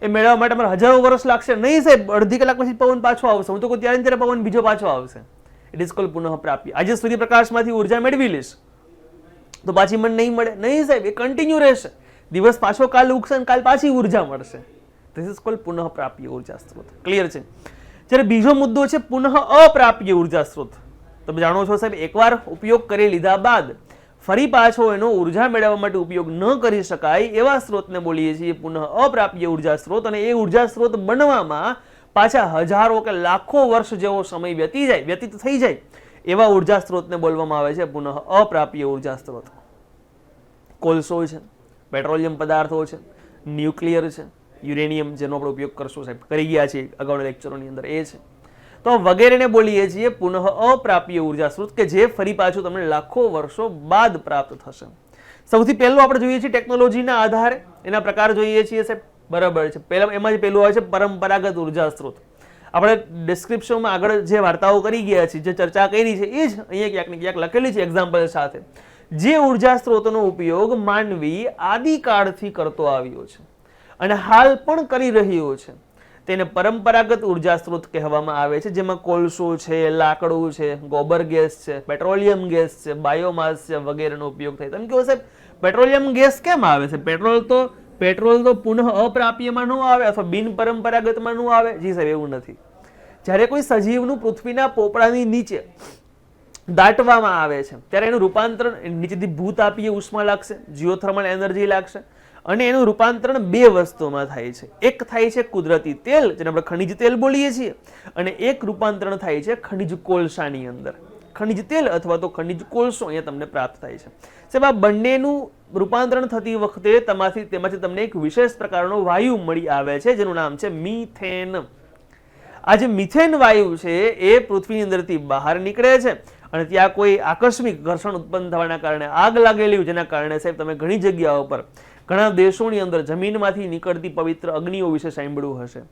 એ મેળવવા માટે મારે હજારો વર્ષ લાગશે? નહીં સાહેબ, અડધી કલાક પછી પવન પાછો આવશે. હું તો કોઈ ત્યારે ત્યારે પવન બીજો પાછો આવશે. ઇટ ઇઝ કોલ્ડ પુનઃ પ્રાપ્ય. આજે સૂર્યપ્રકાશમાંથી ઉર્જા મેળવી લઈશ તો પાછી મને નહીં મળે? નહીં સાહેબ, એ કન્ટિન્યુ રહેશે. દિવસ પાછો કાલ ઉગશે અને કાલ પાછી ઉર્જા મળશે. ધીસ ઇઝ કોલ્ડ પુનઃ પ્રાપ્ય ઉર્જા સ્ત્રોત. ક્લિયર છે? જ્યારે બીજો મુદ્દો છે પુનઃ અપ્રાપ્ય ઉર્જા સ્ત્રોત. તમે જાણો છો સાહેબ, એકવાર ઉપયોગ કરી લીધા બાદ ફરી પાછો એનો ઉર્જા મેળવવા માટે ઉપયોગ ન કરી શકાય એવા સ્ત્રોતને બોલીએ છીએ પુનઃ અપ્રાપ્ય ઉર્જા સ્ત્રોત. અને એ ઉર્જા સ્ત્રોત બનવામાં પાછા હજારો કે લાખો વર્ષ જેવો સમય વ્યતીત થઈ જાય એવા ઉર્જા સ્ત્રોતને બોલવામાં આવે છે પુનઃ અપ્રાપ્ય ઉર્જા સ્ત્રોત. કોલસો છે, પેટ્રોલિયમ પદાર્થો છે, ન્યુક્લિયર છે, યુરેનિયમ, જેનો આપણે ઉપયોગ કરશું સાહેબ, કરી ગયા છીએ અગાઉના લેક્ચરોની અંદર, એ છે. તો વગેરેને બોલીએ છીએ પુનઃ અપ્રાપ્ય ઉર્જા સ્ત્રોત, કે જે ફરી પાછું તમને લાખો વર્ષો બાદ પ્રાપ્ત થશે. સૌથી પહેલું આપણે જોઈએ છીએ ટેકનોલોજીના આધારે એના પ્રકાર જોઈએ છીએ સાહેબ, બરાબર છે. એમાં જે પહેલું આવે છે પરંપરાગત ઉર્જા સ્ત્રોત. આપણે ડિસ્ક્રિપ્શનમાં આગળ જે વાર્તાઓ કરી ગયા છીએ, જે ચર્ચા કરી છે, એ જ અહીંયા ક્યાંક ને ક્યાંક લખેલી છે એક્ઝામ્પલ સાથે. જે ઉર્જા સ્ત્રોતનો ઉપયોગ માનવી આદિકાળથી કરતો આવ્યો છે અને હાલ પણ કરી રહ્યો છે તેને પરંપરાગત ઉર્જા સ્ત્રોત કહેવામાં આવે છે, જેમાં કોલસો છે, લાકડું છે, ગોબર ગેસ છે, પેટ્રોલિયમ ગેસ છે, બાયોમાસ છે વગેરેનો ઉપયોગ થાય. તમે કહો સાહેબ પેટ્રોલિયમ ગેસ કેમ આવે છે? પેટ્રોલ તો પુનઃ અપ્રાપ્યમાં ન આવે અથવા બિન પરંપરાગતમાં ન આવે? જી સાહેબ, એવું નથી. જ્યારે કોઈ સજીવનું પૃથ્વીના પોપડાની નીચે દાટવામાં આવે છે ત્યારે એનું રૂપાંતરણ નીચેથી ભૂતાપીય ઉષ્મા લાગશે, જીઓથર્મલ એનર્જી લાગશે, અને એનું રૂપાંતરણ બે વસ્તુમાં થાય છે. એક થાય છે કુદરતી તેલ, જેને આપણે ખનિજ તેલ બોલીએ છીએ, અને એક રૂપાંતરણ થાય છે ખનિજ કોલસાની અંદર. ખનિજ તેલ અથવા તો ખનિજ કોલસો અહીંયા તમને પ્રાપ્ત થાય છે. સાહેબ, આ બંનેનું રૂપાંતરણ થતી વખતે તેમાંથી તમને એક વિશેષ પ્રકારનો વાયુ મળી આવે છે, જેનું નામ છે મિથેન. આ જે મિથેન વાયુ છે એ પૃથ્વીની અંદરથી બહાર નીકળે છે અને ત્યાં કોઈ આકસ્મિક ઘર્ષણ ઉત્પન્ન થવાના કારણે આગ લાગેલી, જેના કારણે સાહેબ તમે ઘણી જગ્યાઓ પર ઘણા દેશોની અંદર જમીનમાંથી નીકળતી પવિત્ર અગ્નિઓ વિશે સાંભળ્યું હશે.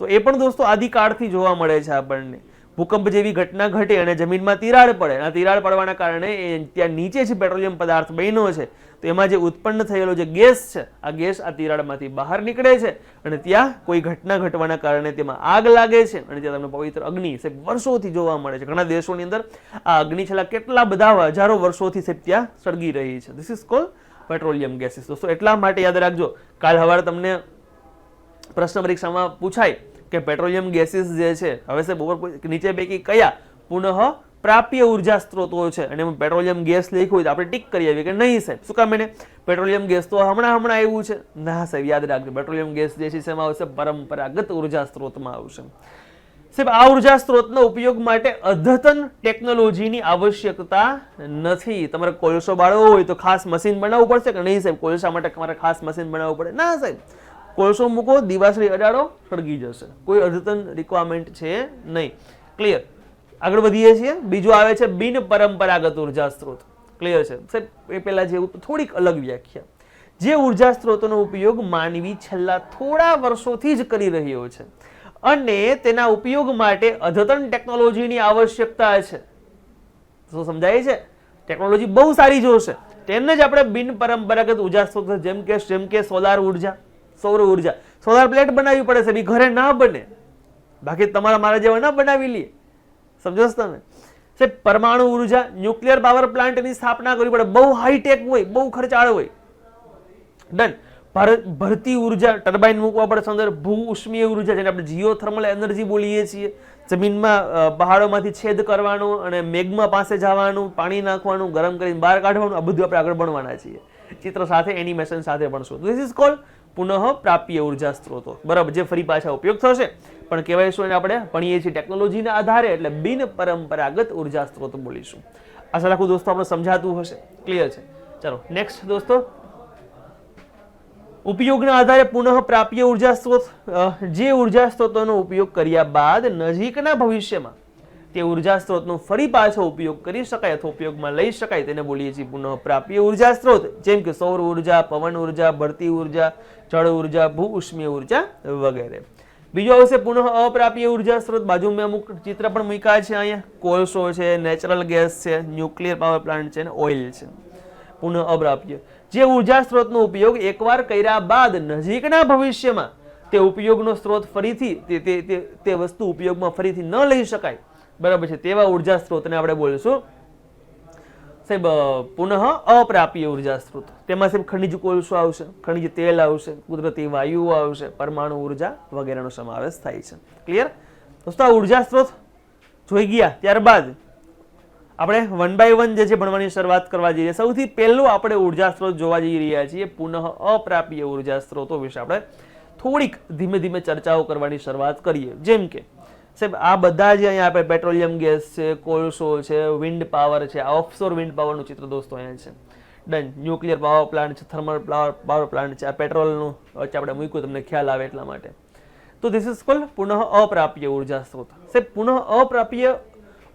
તો એ પણ દોસ્તો આદિકાળથી જોવા મળે છે આપણને. ભૂકંપ જેવી ઘટના ઘટે અને જમીનમાં તિરાડ પડે, આ તિરાડ પડવાના કારણે ત્યાં નીચે જે પેટ્રોલિયમ પદાર્થ બન્યો છે તો એમાં જે ઉત્પન્ન થયેલો જે ગેસ છે, આ ગેસ આ તિરાડમાંથી બહાર નીકળે છે અને ત્યાં કોઈ ઘટના ઘટવાના કારણે તેમાં આગ લાગે છે અને ત્યાં તમને પવિત્ર અગ્નિ સાહેબ વર્ષોથી જોવા મળે છે. ઘણા દેશોની અંદર આ અગ્નિ છેલ્લા કેટલા બધા હજારો વર્ષોથી સાહેબ ત્યાં સળગી રહી છે. This is called petroleum gases. દોસ્તો એટલા માટે યાદ રાખજો, કાલ સવારે તમને પ્રશ્ન પરીક્ષામાં પૂછાય કે પેટ્રોલિયમ ગેસીસ જે છે હવે સાહેબ નીચે પૈકી કયા પુનઃ પ્રાપ્ય ઉર્જા સ્ત્રોતો છે, અને એમાં પેટ્રોલિયમ ગેસ લખ્યું હોય તો આપણે ટીક કરી આવીએ કે નહીં સાહેબ. શું કામ? એને પેટ્રોલિયમ ગેસ તો હમણાં આવ્યું છે? ના સાહેબ, યાદ રાખજો, પેટ્રોલિયમ ગેસ જે છે એમાં આવશે પરંપરાગત ઉર્જા સ્ત્રોતમાં આવશે. સાહેબ, આ ઉર્જા સ્ત્રોતનો ઉપયોગ માટે અદ્યતન ટેકનોલોજીની આવશ્યકતા નથી. તમારે કોલસો બાળવો હોય તો ખાસ મશીન બનાવવું પડશે કે નહીં સાહેબ? કોલસા માટે તમારે ખાસ મશીન બનાવવું પડે? ના સાહેબ, કોલસો મૂકો, દિવાસળી અડાડો, સળગી જશે. કોઈ અદ્યતન રિક્વાયરમેન્ટ છે નહીં. ક્લિયર? આગળ વધીએ છીએ. બીજું આવે છે બિન પરંપરાગત ઉર્જા સ્ત્રોત. ક્લિયર છે સાહેબ? એ પહેલા જેવું થોડીક અલગ વ્યાખ્યા. જે ઉર્જા સ્ત્રોતોનો ઉપયોગ માનવી છેલ્લા થોડા વર્ષોથી જ કરી રહ્યો છે અને તેના ઉપયોગ માટે અદ્યતન ટેકનોલોજીની આવશ્યકતા છે. શું સમજાય છે? ટેકનોલોજી બહુ સારી જોશે, તેને જ આપણે બિન પરંપરાગત ઉર્જા સ્ત્રોત, જેમ કે સોલાર ઉર્જા, સૌર ઉર્જા. સોલાર પ્લેટ બનાવવી પડે છે, એ ઘરે ના બને, બાકી તમારા મારા જેવા ના બનાવી લે. સમજો છો તમે? સાહેબ, પરમાણુ ઉર્જા, ન્યુક્લિયર પાવર પ્લાન્ટની સ્થાપના કરવી પડે, બહુ હાઈટેક હોય, બહુ ખર્ચાળ હોય. ડન. ભરતી ઉર્જા, ટર્બાઇન મૂકવા પડે અંદર. ભૂ ઉષ્મીય ઉર્જા, જેને આપણે જીઓથર્મલ એનર્જી બોલીએ છીએ, જમીનમાં પહાડોમાંથી છેદ કરવાનું અને મેગ્મા પાસે જવાનું, પાણી નાખવાનું, ગરમ કરીને બહાર કાઢવાનું, આ બધું આપણે આગળ ભણવાના છીએ. ચિત્ર સાથે, એનિમેશન સાથે ભણશું. ધીસ ઇઝ કોલ્ડ પુનઃ પ્રાપ્ય ઉર્જા સ્ત્રોતો. બરાબર, જે ફરી પાછા ઉપયોગ થશે, પણ કહેવાય શું, એને આપણે ભણીએ છીએ ટેકનોલોજીના આધારે, એટલે બિન પરંપરાગત ઉર્જા સ્ત્રોત બોલીશું. આશા રાખું દોસ્તો આપણે સમજાતું હશે. ક્લિયર છે? ચલો નેક્સ્ટ દોસ્તો, ઉપયોગના આધારે પુનઃ પ્રાપ્ય ઉર્જા સ્ત્રોત. જે ઉર્જા સ્ત્રોતોનો ઉપયોગ કર્યા બાદ નજીકના ભવિષ્યમાં તે ઉર્જા સ્ત્રોતનો ફરી પાછો ઉપયોગ કરી શકાય અથવા ઉપયોગમાં લઈ શકાય તેને બોલીએ છીએ પુનઃપ્રાપ્ય ઉર્જા સ્ત્રોત, જેમ કે સૌર ઉર્જા, પવન ઉર્જા, બળતી ઉર્જા, જળ ઉર્જા, ભૂ ઉષ્મીય ઉર્જા વગેરે. બીજો આવશે પુનઃ અપ્રાપ્ય ઉર્જા સ્ત્રોત. બાજુમાં અમુક ચિત્ર પણ મૂક્યા છે અહીંયા. કોલસો છે, નેચરલ ગેસ છે, ન્યુક્લિયર પાવર પ્લાન્ટ છે અને ઓઇલ છે. પુનઃ અપ્રાપ્ય જે ઉર્જા સ્ત્રોતનો ઉપયોગ એકવાર કર્યા બાદ નજીકના ભવિષ્યમાં તે ઉપયોગનો સ્ત્રોત ફરીથી તે વસ્તુ ઉપયોગમાં ફરીથી ન લઈ શકાય, બરાબર છે, તેવા ઉર્જા સ્ત્રોતને આપણે બોલશું સાહેબ પુનઃ અપ્રાપ્ય ઉર્જા સ્ત્રોત. તેમાં સાહેબ ખનિજ કોલસો આવશે, ખનિજ તેલ આવશે, કુદરતી વાયુઓ આવશે, પરમાણુ ઉર્જા વગેરેનો સમાવેશ થાય છે. ક્લિયર દોસ્તો? આ ઉર્જા સ્ત્રોત જોઈ ગયા. ત્યારબાદ આપણે 1 by 1 જે છે ભણવાની શરૂઆત કરવા જઈએ. સૌથી પહેલું આપણે ઉર્જા સ્ત્રોત જોવા જઈ રહ્યા છીએ. પુનઃ અપ્રાપ્ય ઉર્જા સ્ત્રોતો વિશે આપણે થોડીક ધીમે ધીમે ચર્ચાઓ કરવાની શરૂઆત કરીએ. જેમ કે સાહેબ આ બધા જે અહીંયા આપણે પેટ્રોલિયમ ગેસ છે, કોલસો છે, વિન્ડ પાવર છે, આ ઓફશોર વિન્ડ પાવરનું ચિત્ર દોસ્તો અહીંયા છે. ડન. ન્યુક્લિયર પાવર પ્લાન્ટ છે, થર્મલ પાવર પ્લાન્ટ છે, આ પેટ્રોલનું વચ્ચે આપણે મૂક્યું તમને ખ્યાલ આવે એટલા માટે. તો ધીસ ઇઝ કોલ્ડ પુનઃ અપ્રાપ્ય ઉર્જા સ્ત્રોત. સાહેબ પુનઃ અપ્રાપ્ય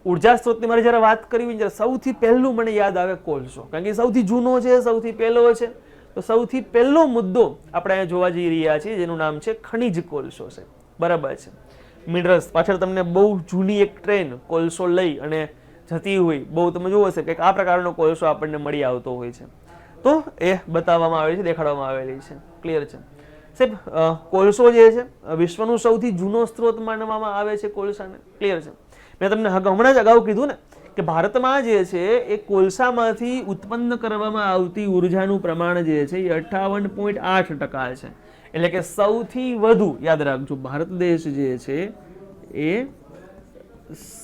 ઉર્જા સ્ત્રોતની મારે જ્યારે વાત કરવી હોય ત્યારે સૌથી પહેલું મને યાદ આવે કોલસો, કારણ કે સૌથી જૂનો છે, સૌથી પહેલો છે. તો સૌથી પહેલો મુદ્દો આપણે અહીંયા જોવા જઈ રહ્યા છીએ જેનું નામ છે ખનિજ કોલસો છે, બરાબર છે. મિનરલ્સ પાછળ તમને બહુ જૂની એક ટ્રેન કોલસો લઈ અને જતી હોય, બહુ તમે જોવો હશે કે આ પ્રકારનો કોલસો આપણને મળી આવતો હોય છે. તો એ બતાવવામાં આવે છે, દેખાડવામાં આવેલી છે. ક્લિયર છે સાહેબ? કોલસો જે છે વિશ્વનું સૌથી જૂનો સ્ત્રોત માનવામાં આવે છે કોલસાને. ક્લિયર છે? મેં તમને હમણાં જ અગાઉ કીધું ને કે ભારતમાં જે છે એ કોલસામાંથી ઉત્પન્ન કરવામાં આવતી ઉર્જાનું પ્રમાણ જે છે એ 58.8% છે. એટલે કે સૌથી વધુ, યાદ રાખજો, ભારત દેશ જે છે એ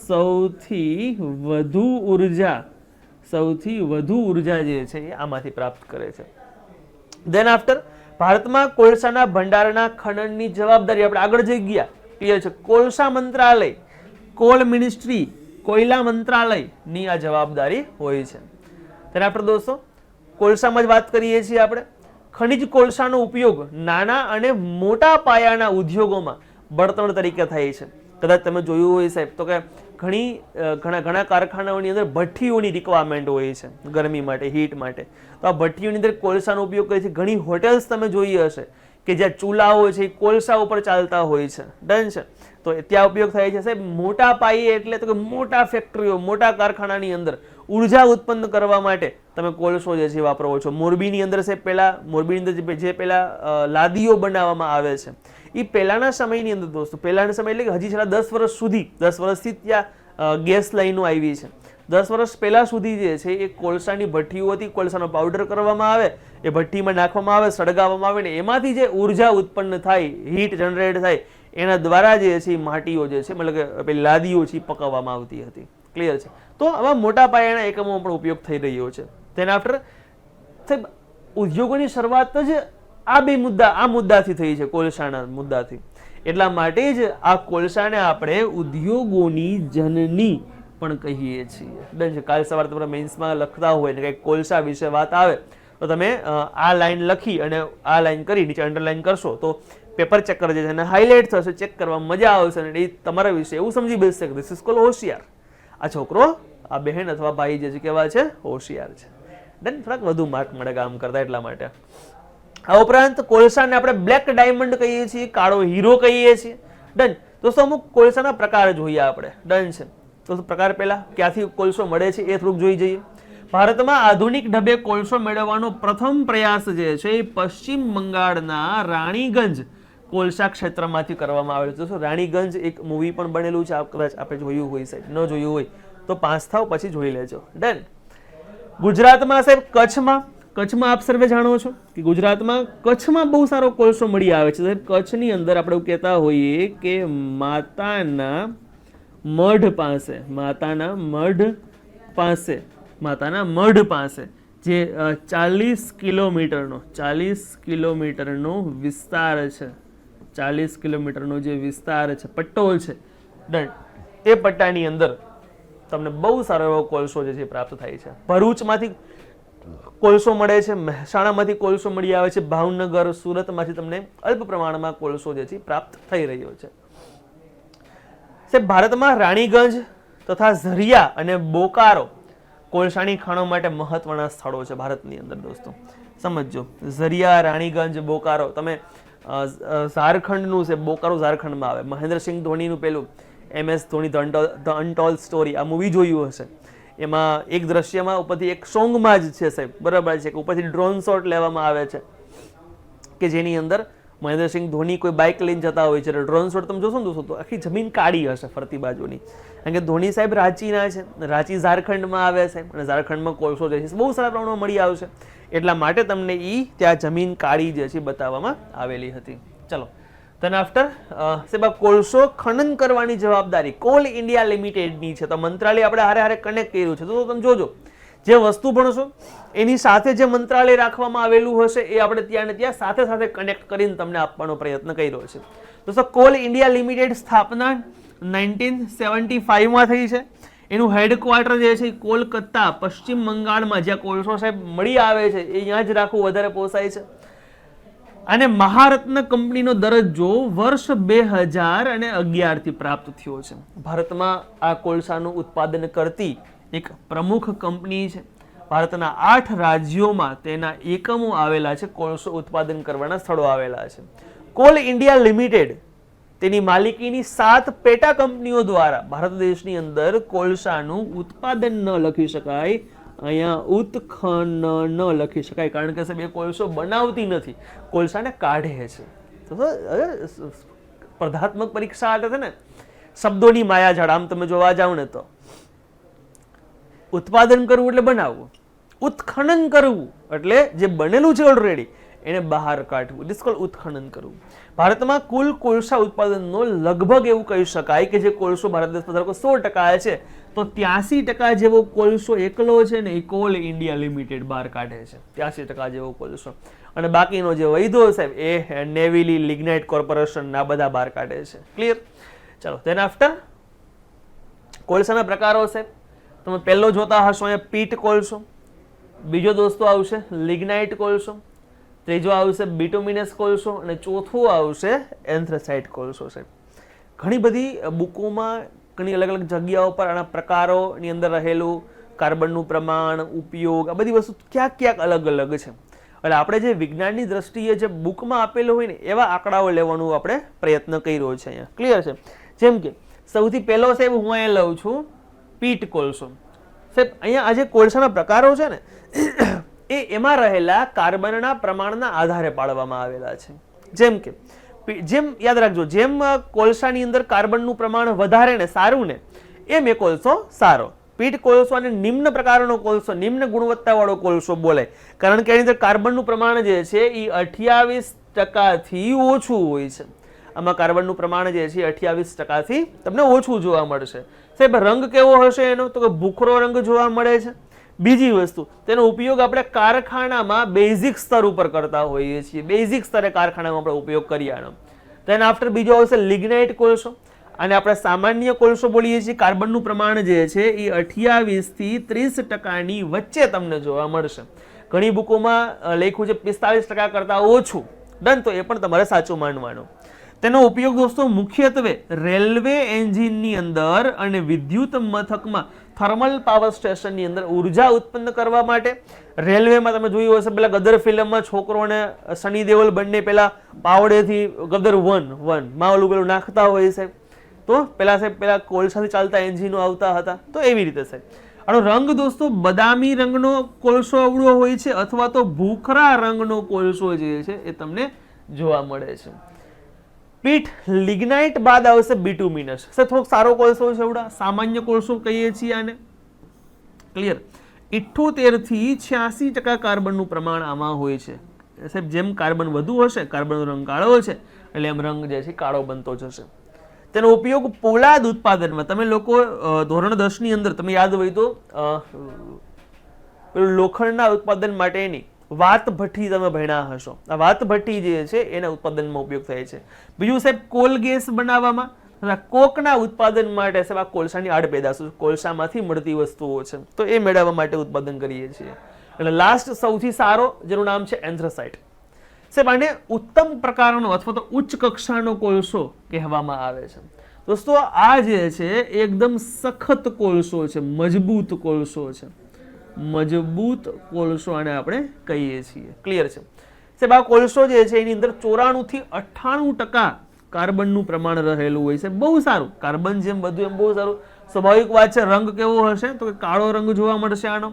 સૌથી વધુ ઉર્જા જે છે એ આમાંથી પ્રાપ્ત કરે છે. ધેન આફ્ટર ભારતમાં કોલસાના ભંડારના ખનનની જવાબદારી આપણે આગળ જઈ ગયા. ક્લિયર છે? કોલસા મંત્રાલય, કોલ મિનિસ્ટ્રી, કોયલા મંત્રાલયની આ જવાબદારી હોય છે. ધેન આફ્ટર દોસ્તો કોલસામાં જ વાત કરીએ છીએ આપણે. ખનિજ કોલસાનો ઉપયોગ નાના અને મોટા પાયાના ઉદ્યોગોમાં બળતણ તરીકે થાય છે. કદાચ તમે જોયું હોય સાહેબ તો કે ઘણા કારખાનાઓની અંદર ભઠ્ઠીઓની રિક્વાયરમેન્ટ હોય છે ગરમી માટે, હીટ માટે. તો આ ભઠ્ઠીઓની અંદર કોલસાનો ઉપયોગ કરે છે. ઘણી હોટેલ્સ તમે જોઈ હશે કે જ્યાં ચૂલાઓ છે એ કોલસા ઉપર ચાલતા હોય છે. ડન છે? તો ત્યાં ઉપયોગ થાય છે સાહેબ મોટા પાયે, એટલે તો કે મોટા ફેક્ટરીઓ, મોટા કારખાનાની અંદર ઉર્જા ઉત્પન્ન કરવા માટે તમે કોલસો જે છે વાપરો છો. મોરબીની અંદર સાહેબ મોરબીની અંદર જે પેલા લાદીઓ બનાવવામાં આવે છે એ પહેલાના સમયની અંદર દોસ્તો, પહેલાના સમય એટલે કે હજી છેલ્લા 10 વર્ષથી ત્યાં ગેસ લાઈનો આવી છે. 10 વર્ષ પહેલા સુધી જે છે એ કોલસાની ભઠ્ઠીઓ હતી. કોલસાનો પાવડર કરવામાં આવે, એ ભઠ્ઠીમાં નાખવામાં આવે, સળગાવવામાં આવે ને એમાંથી જે ઉર્જા ઉત્પન્ન થાય, હીટ જનરેટ થાય, એના દ્વારા જે છે એ માટીઓ જે છે મતલબ કે પેલી લાદીઓ છે પકાવવામાં આવતી હતી. ક્લિયર છે? તો આવા મોટા પાયાના એકમોમાં પણ ઉપયોગ થઈ રહ્યો છે. તેના આફ્ટર સાહેબ ઉદ્યોગોની શરૂઆત જ આ મુદ્દાથી થઈ છે, કોલસાના મુદ્દાથી. એટલા માટે જ આ કોલસાને આપણે ઉદ્યોગોની જનની પણ કહીએ છીએ. ડન છે? કાલ સવારે તમારા મેન્સમાં લખતા હોય ને કંઈક કોલસા વિશે વાત આવે તો તમે આ લાઈન લખી અને આ લાઈન કરી નીચે અંડરલાઈન કરશો તો પેપર ચેક કરી જશે અને હાઇલાઇટ થશે, ચેક કરવા મજા આવશે અને એ તમારા વિશે એવું સમજી બેસશે કે ધીસ ઇઝ કોલ્ડ હોશિયાર. આ છોકરો, આ બહેન અથવા ભાઈ જે છે કેવા છે? હોશિયાર છે. ડન? થોડાક વધુ માર્ક મળે કામ કરતા એટલા માટે. આ ઉપરાંત કોલસાને આપણે બ્લેક ડાયમંડ કહીએ છીએ, કાળો હીરો કહીએ છીએ. ડન? દોસ્તો અમુક કોલસાના પ્રકાર જોઈએ આપણે. ડન છે? તો પ્રકાર પહેલા ક્યાંથી કોલસો મળે છે એ થોડુંક જોઈ જઈએ. ભારતમાં આધુનિક ઢબે કોલસો મેળવવાનો પ્રથમ પ્રયાસ જે છે એ પશ્ચિમ બંગાળના રાણીગંજ કોલસા ક્ષેત્રમાંથી કરવામાં આવેલું છે. દોસ્તો રાણીગંજ એક મૂવી પણ બનેલું છે, કદાચ આપણે જોયું હોય સાહેબ, ન જોયું હોય તો 5 થાવ પછી જોઈ લેજો. ડન? ગુજરાતમાં સાહેબ કચ્છમાં આપ સર્વે જાણો છો કે કચ્છમાં બહુ સારો કોલસો મળી આવે છે. સાહેબ કચ્છની અંદર આપણે એવું કહેતા હોઈએ કે માતાના મઢ પાસે જે 40 કિલોમીટરનો વિસ્તાર છે, 40 કિલોમીટરનો જે વિસ્તાર છે, પટ્ટો છે, ડન, એ પટ્ટાની અંદર તમને બહુ સારો એવો કોલસો જે છે પ્રાપ્ત થાય છે. ભરૂચમાંથી કોલસો મળે છે, મહેસાણામાંથી કોલસો મળી આવે છે, ભાવનગર, સુરતમાંથી તમને અલ્પ પ્રમાણમાં કોલસો જે છે પ્રાપ્ત થઈ રહ્યો છે. સાહેબ ભારતમાં રાણીગંજ તથા ઝરિયા અને બોકારો કોલસાની ખાણો માટે મહત્વના સ્થળો છે ભારતની અંદર દોસ્તો. સમજો, ઝરિયા, રાણીગંજ, બોકારો. તમે ઝારખંડનું છે, બોકારો ઝારખંડમાં આવે. મહેન્દ્રસિંહ ધોનીનું પેલું MS Dhoni the untold story, આ મૂવી જોયું હશે. એમાં એક દ્રશ્યમાં ઉપરથી એક સોંગમાં જ છે સાહેબ, બરાબર છે, કે ઉપરથી ડ્રોન શોટ લેવામાં આવે છે કે જેની અંદર મહેન્દ્રસિંહ ધોની કોઈ બાઇક લઈને જતા હોય છે. ડ્રોન શોટ તમે જોશો ને દોસ્તો, તો આખી જમીન કાળી હશે ફરતી બાજુની. કારણ કે ધોની સાહેબ રાંચીના છે, રાંચી ઝારખંડમાં આવે છે અને ઝારખંડમાં કોલસો જે છે બહુ સારા પ્રમાણમાં મળી આવશે. એટલા માટે તમને ત્યાં જમીન કાળી જે છે બતાવવામાં આવેલી હતી. ચલો, ધેન આફ્ટર સાહેબ કોલસો ખનન કરવાની જવાબદારી કોલ ઇન્ડિયા લિમિટેડની છે. તો મંત્રાલય આપણે હારે હારે કનેક્ટ કર્યું છે. તો તમે જોજો, જે વસ્તુ ભણશો એની સાથે જે મંત્રાલય રાખવામાં આવેલું હશે એ આપણે ત્યાં ને ત્યાં સાથે સાથે કનેક્ટ કરીને તમને આપવાનો પ્રયત્ન કર્યો છે. દોસ્તો, કોલ ઇન્ડિયા લિમિટેડ સ્થાપના 1975માં થઈ છે. એનું હેડક્વાર્ટર જે છે કોલકાતા, પશ્ચિમ બંગાળમાં, જ્યાં કોલસો સાહેબ મળી આવે છે એ અહીંયા જ રાખવું વધારે પોસાય છે. અને મહારત્ન કંપનીનો દરજ્જો વર્ષ 2011 થી પ્રાપ્ત થયો છે. ભારતમાં આ કોલસાનું ઉત્પાદન કરતી એક પ્રમુખ કંપની છે. ભારતના 8 રાજ્યોમાં તેના એકમો આવેલા છે, કોલસો ઉત્પાદન કરવાના સ્થળો આવેલા છે. કોલ ઇન્ડિયા લિમિટેડ તેની માલિકીની 7 પેટા કંપનીઓ દ્વારા ભારત દેશની અંદર કોલસાનું ઉત્પાદન ન લખી શકાય, અહીંયા ઉત્ખનન લખી શકાય, કારણ કે સાહેબ એ કોલસો બનાવતી નથી, કોલસાને કાઢે છે. તો સ્પર્ધાત્મક પરીક્ષા આવે છે ને, શબ્દોની માયાજાળ. આમ તમે જોવા જાવ ને તો ઉત્પાદન કરવું એટલે બનાવવું, ઉત્ખનન કરવું એટલે જે બનેલું છે ઓલરેડી એને બહાર કાઢવું, ઇટ ઇઝ કોલ્ડ ઉત્ખનન કરવું. ભારતમાં કુલ કોલસા ઉત્પાદનનો લગભગ એવું કહી શકાય કે જે કોલસો ભારત દેશમાં ધારો કે 100% છે, તો 83% જેવો કોલસો એકલો છે ને એ કોલ ઇન્ડિયા લિમિટેડ બહાર કાઢે છે. 83% જેવો કોલસો, અને બાકીનો જે વૈધો સાહેબ એ નેવિલી, લિગ્નાઇટ કોર્પોરેશન આ બધા બહાર કાઢે છે. ક્લિયર? ચલો, તેના આફ્ટર કોલસાના પ્રકારો સાહેબ તમે પહેલો જોતા હશો અહીંયા પીટ કોલસો, બીજો દોસ્તો આવશે લિગ્નાઇટ કોલસો, ત્રીજો આવશે બિટુમિનસ કોલસો અને ચોથું આવશે એન્થ્રેસાઇટ કોલસો. સાહેબ ઘણી બધી બુકોમાં ઘણી અલગ અલગ જગ્યાઓ પર આના પ્રકારોની અંદર રહેલું કાર્બનનું પ્રમાણ, ઉપયોગ, આ બધી વસ્તુ ક્યાંક ક્યાંક અલગ અલગ છે. એટલે આપણે જે વિજ્ઞાનની દ્રષ્ટિએ જે બુકમાં આપેલું હોય ને એવા આંકડાઓ લેવાનું આપણે પ્રયત્ન કર્યો છે અહીંયા. ક્લિયર છે? જેમ કે સૌથી પહેલો સાહેબ હું અહીંયા લઉં છું પીટ કોલસો. સાહેબ અહીંયા આ જે કોલસાના પ્રકારો છે ને એ એમાં રહેલા કાર્બનના પ્રમાણના આધારે પાડવામાં આવેલા છે. જેમ યાદ રાખજો, જેમ કોલસાની અંદર કાર્બનનું પ્રમાણ વધારે ને સારું ને એમ એ કોલસો સારો. પીટ કોલસો અને નિમ્ન પ્રકારનો કોલસો, નિમ્ન ગુણવત્તાવાળો કોલસો બોલાય, કારણ કે એની અંદર કાર્બનનું પ્રમાણ જે છે એ 28%થી ઓછું હોય છે. આમાં કાર્બનનું પ્રમાણ જે છે 28%થી તમને ઓછું જોવા મળશે. સાહેબ રંગ કેવો હશે એનો? તો કે ભૂખરો રંગ જોવા મળે છે. બીજી વસ્તુ, તેનો ઉપયોગ આપણે કારખાનામાં બેઝિક સ્તર ઉપર કરતા હોઈએ છીએ, બેઝિક સ્તરે કારખાનામાં આપણે ઉપયોગ કરીએ આનો. તેના આફ્ટર બીજો આવશે લિગ્નાઇટ કોલસો, અને આપણે સામાન્ય કોલસો બોલીએ છીએ. કાર્બનનું પ્રમાણ જે છે એ 28થી 30%ની વચ્ચે તમને જોવા મળશે. ઘણી બુકોમાં લખ્યું છે 45% કરતા ઓછું. ડન, તો એ પણ તમારે સાચું માનવાનું. તેનો ઉપયોગ દોસ્તો મુખ્યત્વે રેલવે એન્જિનની અંદર અને વિદ્યુત મથકમાં, થર્મલ પાવર સ્ટેશનની અંદર ઉર્જા ઉત્પન્ન કરવા માટે. રેલવેમાં તમે જોયું હશે પેલા ગદર ફિલ્મમાં છોકરો અને સની દેઓલ બંને પેલા પાવડેથી ગદર માં ઓલું પેલું નાખતા હોય સાહેબ, તો પેલા કોલસાથી ચાલતા એન્જિનો આવતા હતા. તો એવી રીતે સાહેબ આનો રંગ દોસ્તો બદામી રંગનો કોલસો અવળો હોય છે, અથવા તો ભૂખરા રંગનો કોલસો જે છે એ તમને જોવા મળે છે. પીટ લિગ્નાઇટ બાદ આવશે બિટુમિનસ. થોડોક સારો કોલસો છે, એવડા સામાન્ય કોલસો કહીએ છીએ આને. ક્લિયર? 78 થી 86% કાર્બનનું પ્રમાણ આમાં હોય છે. સાહેબ જેમ કાર્બન વધુ હશે, કાર્બનનો રંગ કાળો છે એટલે એમ રંગ જે છે કાળો બનતો જશે. તેનો ઉપયોગ પોલાદ ઉત્પાદનમાં, તમે લોકો ધોરણ 10 ની અંદર તમે યાદ હોય તો લોખંડના ઉત્પાદન માટેની વાત ભઠ્ઠી તમે ભણ્યા હશો. આ વાત ભઠ્ઠી જે છે એના ઉત્પાદનમાં ઉપયોગ થાય છે. બીજું સાહેબ કોલ ગેસ બનાવવામાં, કોકના ઉત્પાદન માટે સાહેબ આ કોલસાની આડપેદાશો, કોલસામાંથી મળતી વસ્તુઓ છે, તો એ મેળવવા માટે ઉત્પાદન કરીએ છીએ. એટલે લાસ્ટ સૌથી સારો જેનું નામ છે એન્થ્રેસાઇટ. સાહેબ આને ઉત્તમ પ્રકારનો અથવા તો ઉચ્ચ કક્ષાનો કોલસો કહેવામાં આવે છે. દોસ્તો આ જે છે એ એકદમ સખત કોલસો છે, મજબૂત કોલસો છે, મજબૂત કોલસો આને આપણે કહીએ છીએ. ક્લિયર છે સાહેબ? આ કોલસો જે છે એની અંદર 94 થી 98% કાર્બનનું પ્રમાણ રહેલું હોય છે. બહુ સારું, કાર્બન જેમ બધું એમ બહુ સારું. સ્વાભાવિક વાત છે. રંગ કેવો હશે તો કે કાળો રંગ જોવા મળશે આનો.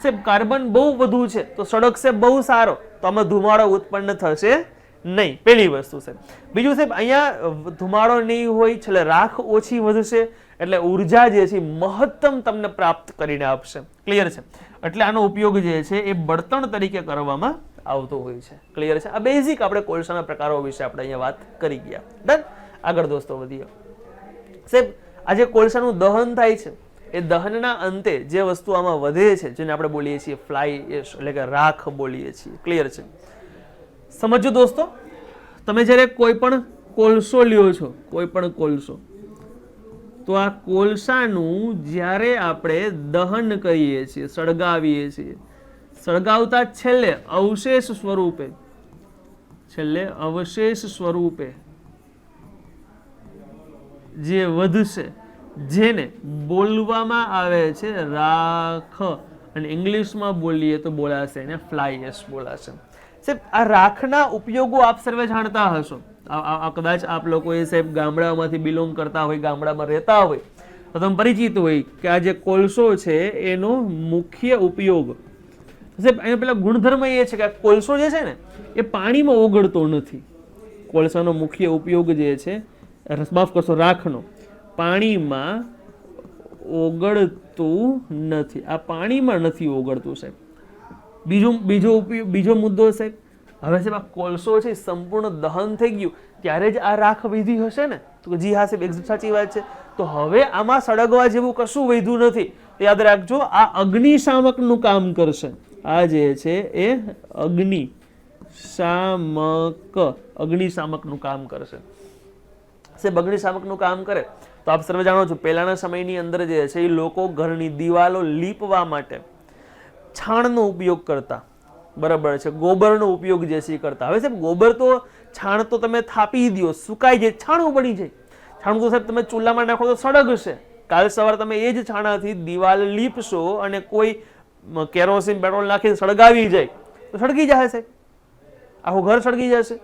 સાહેબ કાર્બન બહુ વધુ છે તો સળગશે બહુ સારો, તો આમાં ધુમાડો ઉત્પન્ન થશે નહીં. પહેલી વસ્તુ છે. બીજું સાહેબ અહીંયા ધુમાડો નહીં હોય, છેલ્લે રાખ ઓછી વધશે એટલે ઉર્જા જે છે મહત્તમ તમને પ્રાપ્ત કરીને આપશે. ક્લિયર છે? એટલે આનો ઉપયોગ જે છે એ બળતણ તરીકે કરવામાં આવતો હોય છે. ક્લિયર છે? આ બેઝિક આપણે કોલસાના પ્રકારો વિશે આપણે અહીંયા વાત કરી ગયા. ડન? આગળ દોસ્તો વધીએ. સાહેબ આ જે કોલસાનું દહન થાય છે એ દહનના અંતે જે વસ્તુ આમાં વધે છે જેને આપણે બોલીએ છીએ ફ્લાય એશ એટલે કે રાખ બોલીએ છીએ. ક્લિયર છે? સમજો દોસ્તો, તમે જ્યારે કોઈ પણ કોલસો લ્યો છો, કોઈ પણ કોલસો, તો આ કોલસાનું જ્યારે આપણે દહન કરીએ છીએ, સળગાવીએ છીએ, સળગાવતા છેલ્લે અવશેષ સ્વરૂપે જે વધશે જેને બોલવામાં આવે છે રાખ, અને ઇંગ્લિશમાં બોલીએ તો બોલાશે એને ફ્લાય એશ બોલાશે. સાહેબ આ રાખના ઉપયોગો આપ સર્વે જાણતા હશો. કદાચ આપ લોકો એ સાહેબ ગામડામાંથી બિલોંગ કરતા હોય, ગામડામાં રહેતા હોય તો તમે પરિચિત હોય કે આ જે કોલસો છે એનો મુખ્ય ઉપયોગ, સાહેબ એનો પેલા ગુણધર્મ એ છે કે આ કોલસો જે છે ને એ પાણીમાં ઓગળતો નથી. કોલસાનો મુખ્ય ઉપયોગ જે છે, માફ કરશો, રાખનો પાણીમાં ઓગળતું નથી. આ પાણીમાં નથી ઓગળતું સાહેબ. બીજો મુદ્દો સાહેબ, હવે સાહેબ આ કોલસો છે સંપૂર્ણ દહન થઈ ગયું ત્યારે જ આ રાખ વધી હશે ને? તો જી હા સાહેબ, એકદમ સાચી વાત છે. તો હવે આમાં સળગવા જેવું કશું વધ્યું નથી. યાદ રાખજો, આ અગ્નિશામકનું કામ કરશે. આ જે છે એ અગ્નિશામકનું કામ કરશે. સાહેબ અગ્નિશામકનું કામ કરે તો આપ સર્વે જાણો છો પહેલાના સમયની અંદર જે છે એ લોકો ઘરની દિવાલો લીપવા માટે છાણનો ઉપયોગ કરતા. બરાબર છે? ગોબરનો ઉપયોગ જે છે એ કરતા. હવે સાહેબ ગોબર તો છાણ તો તમે થાપી દો, સુકાઈ જાય, છાણું બની જાય. છાણું તો સાહેબ તમે ચૂલામાં નાખો તો સળગશે. કાલ સવારે તમે એ જ છાણાથી દિવાલ લીપશો અને કોઈ કેરોસીન પેટ્રોલ નાખીને સળગાવી જાય તો સળગી જશે સાહેબ, આખું ઘર સળગી જશે.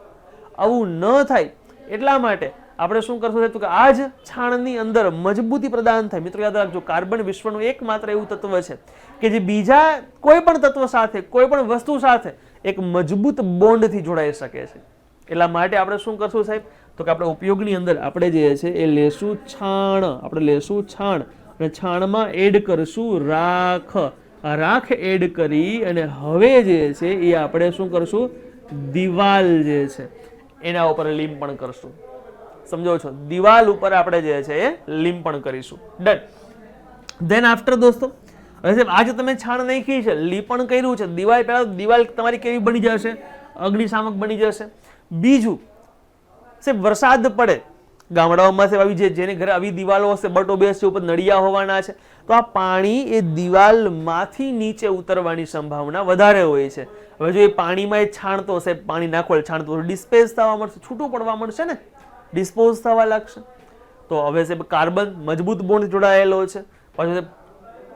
આવું ન થાય એટલા માટે આપણે શું કરશું સાહેબ, તો કે આ જ છાણની અંદર મજબૂતી પ્રદાન થાય. મિત્રો યાદ રાખજો, કાર્બન વિશ્વનું એકમાત્ર એવું તત્વ છે કે જે બીજા કોઈ પણ તત્વ સાથે, કોઈ પણ વસ્તુ સાથે એક મજબૂત બોન્ડથી જોડાઈ શકે છે. એટલા માટે આપણે શું કરશું સાહેબ, તો કે આપણે ઉપયોગની અંદર આપણે જે છે એ લેશું છાણ. આપણે લેશું છાણ અને છાણમાં એડ કરશું રાખ. આ રાખ એડ કરી અને હવે જે છે એ આપણે શું કરશું, દિવાલ જે છે એના ઉપર લીંપણ કરશું. સમજો છો? દિવાલ ઉપર આપણે જે છે એ લીંપણ કરીશું. ડન. ધેન આફ્ટર દોસ્તો, હવે સાહેબ આજે તમે છાણ નાખી છે, લીંપણ કર્યું છે, દિવાલ, પહેલા દિવાલ તમારી કેવી બની જશે? અગ્નિશામક બની જશે. બીજું સાહેબ વરસાદ પડે, ગામડાઓમાં સાહેબ આવી જેને ઘરે આવી દિવાલો હશે, બટો બેસ છે, ઉપર નળિયા હોવાના છે, તો આ પાણી એ દિવાલમાંથી નીચે ઉતરવાની સંભાવના વધારે હોય છે. હવે જો એ પાણીમાં એ છાણ તો સાહેબ પાણી નાખો, છાણ તો ડિસ્પેઝ થવા મળશે, છૂટું પડવા મળશે ને, ડિસ્પોઝ થવા લાગશે. તો હવે સાહેબ કાર્બન મજબૂત બોન્ડ જોડાયેલો છે, પછી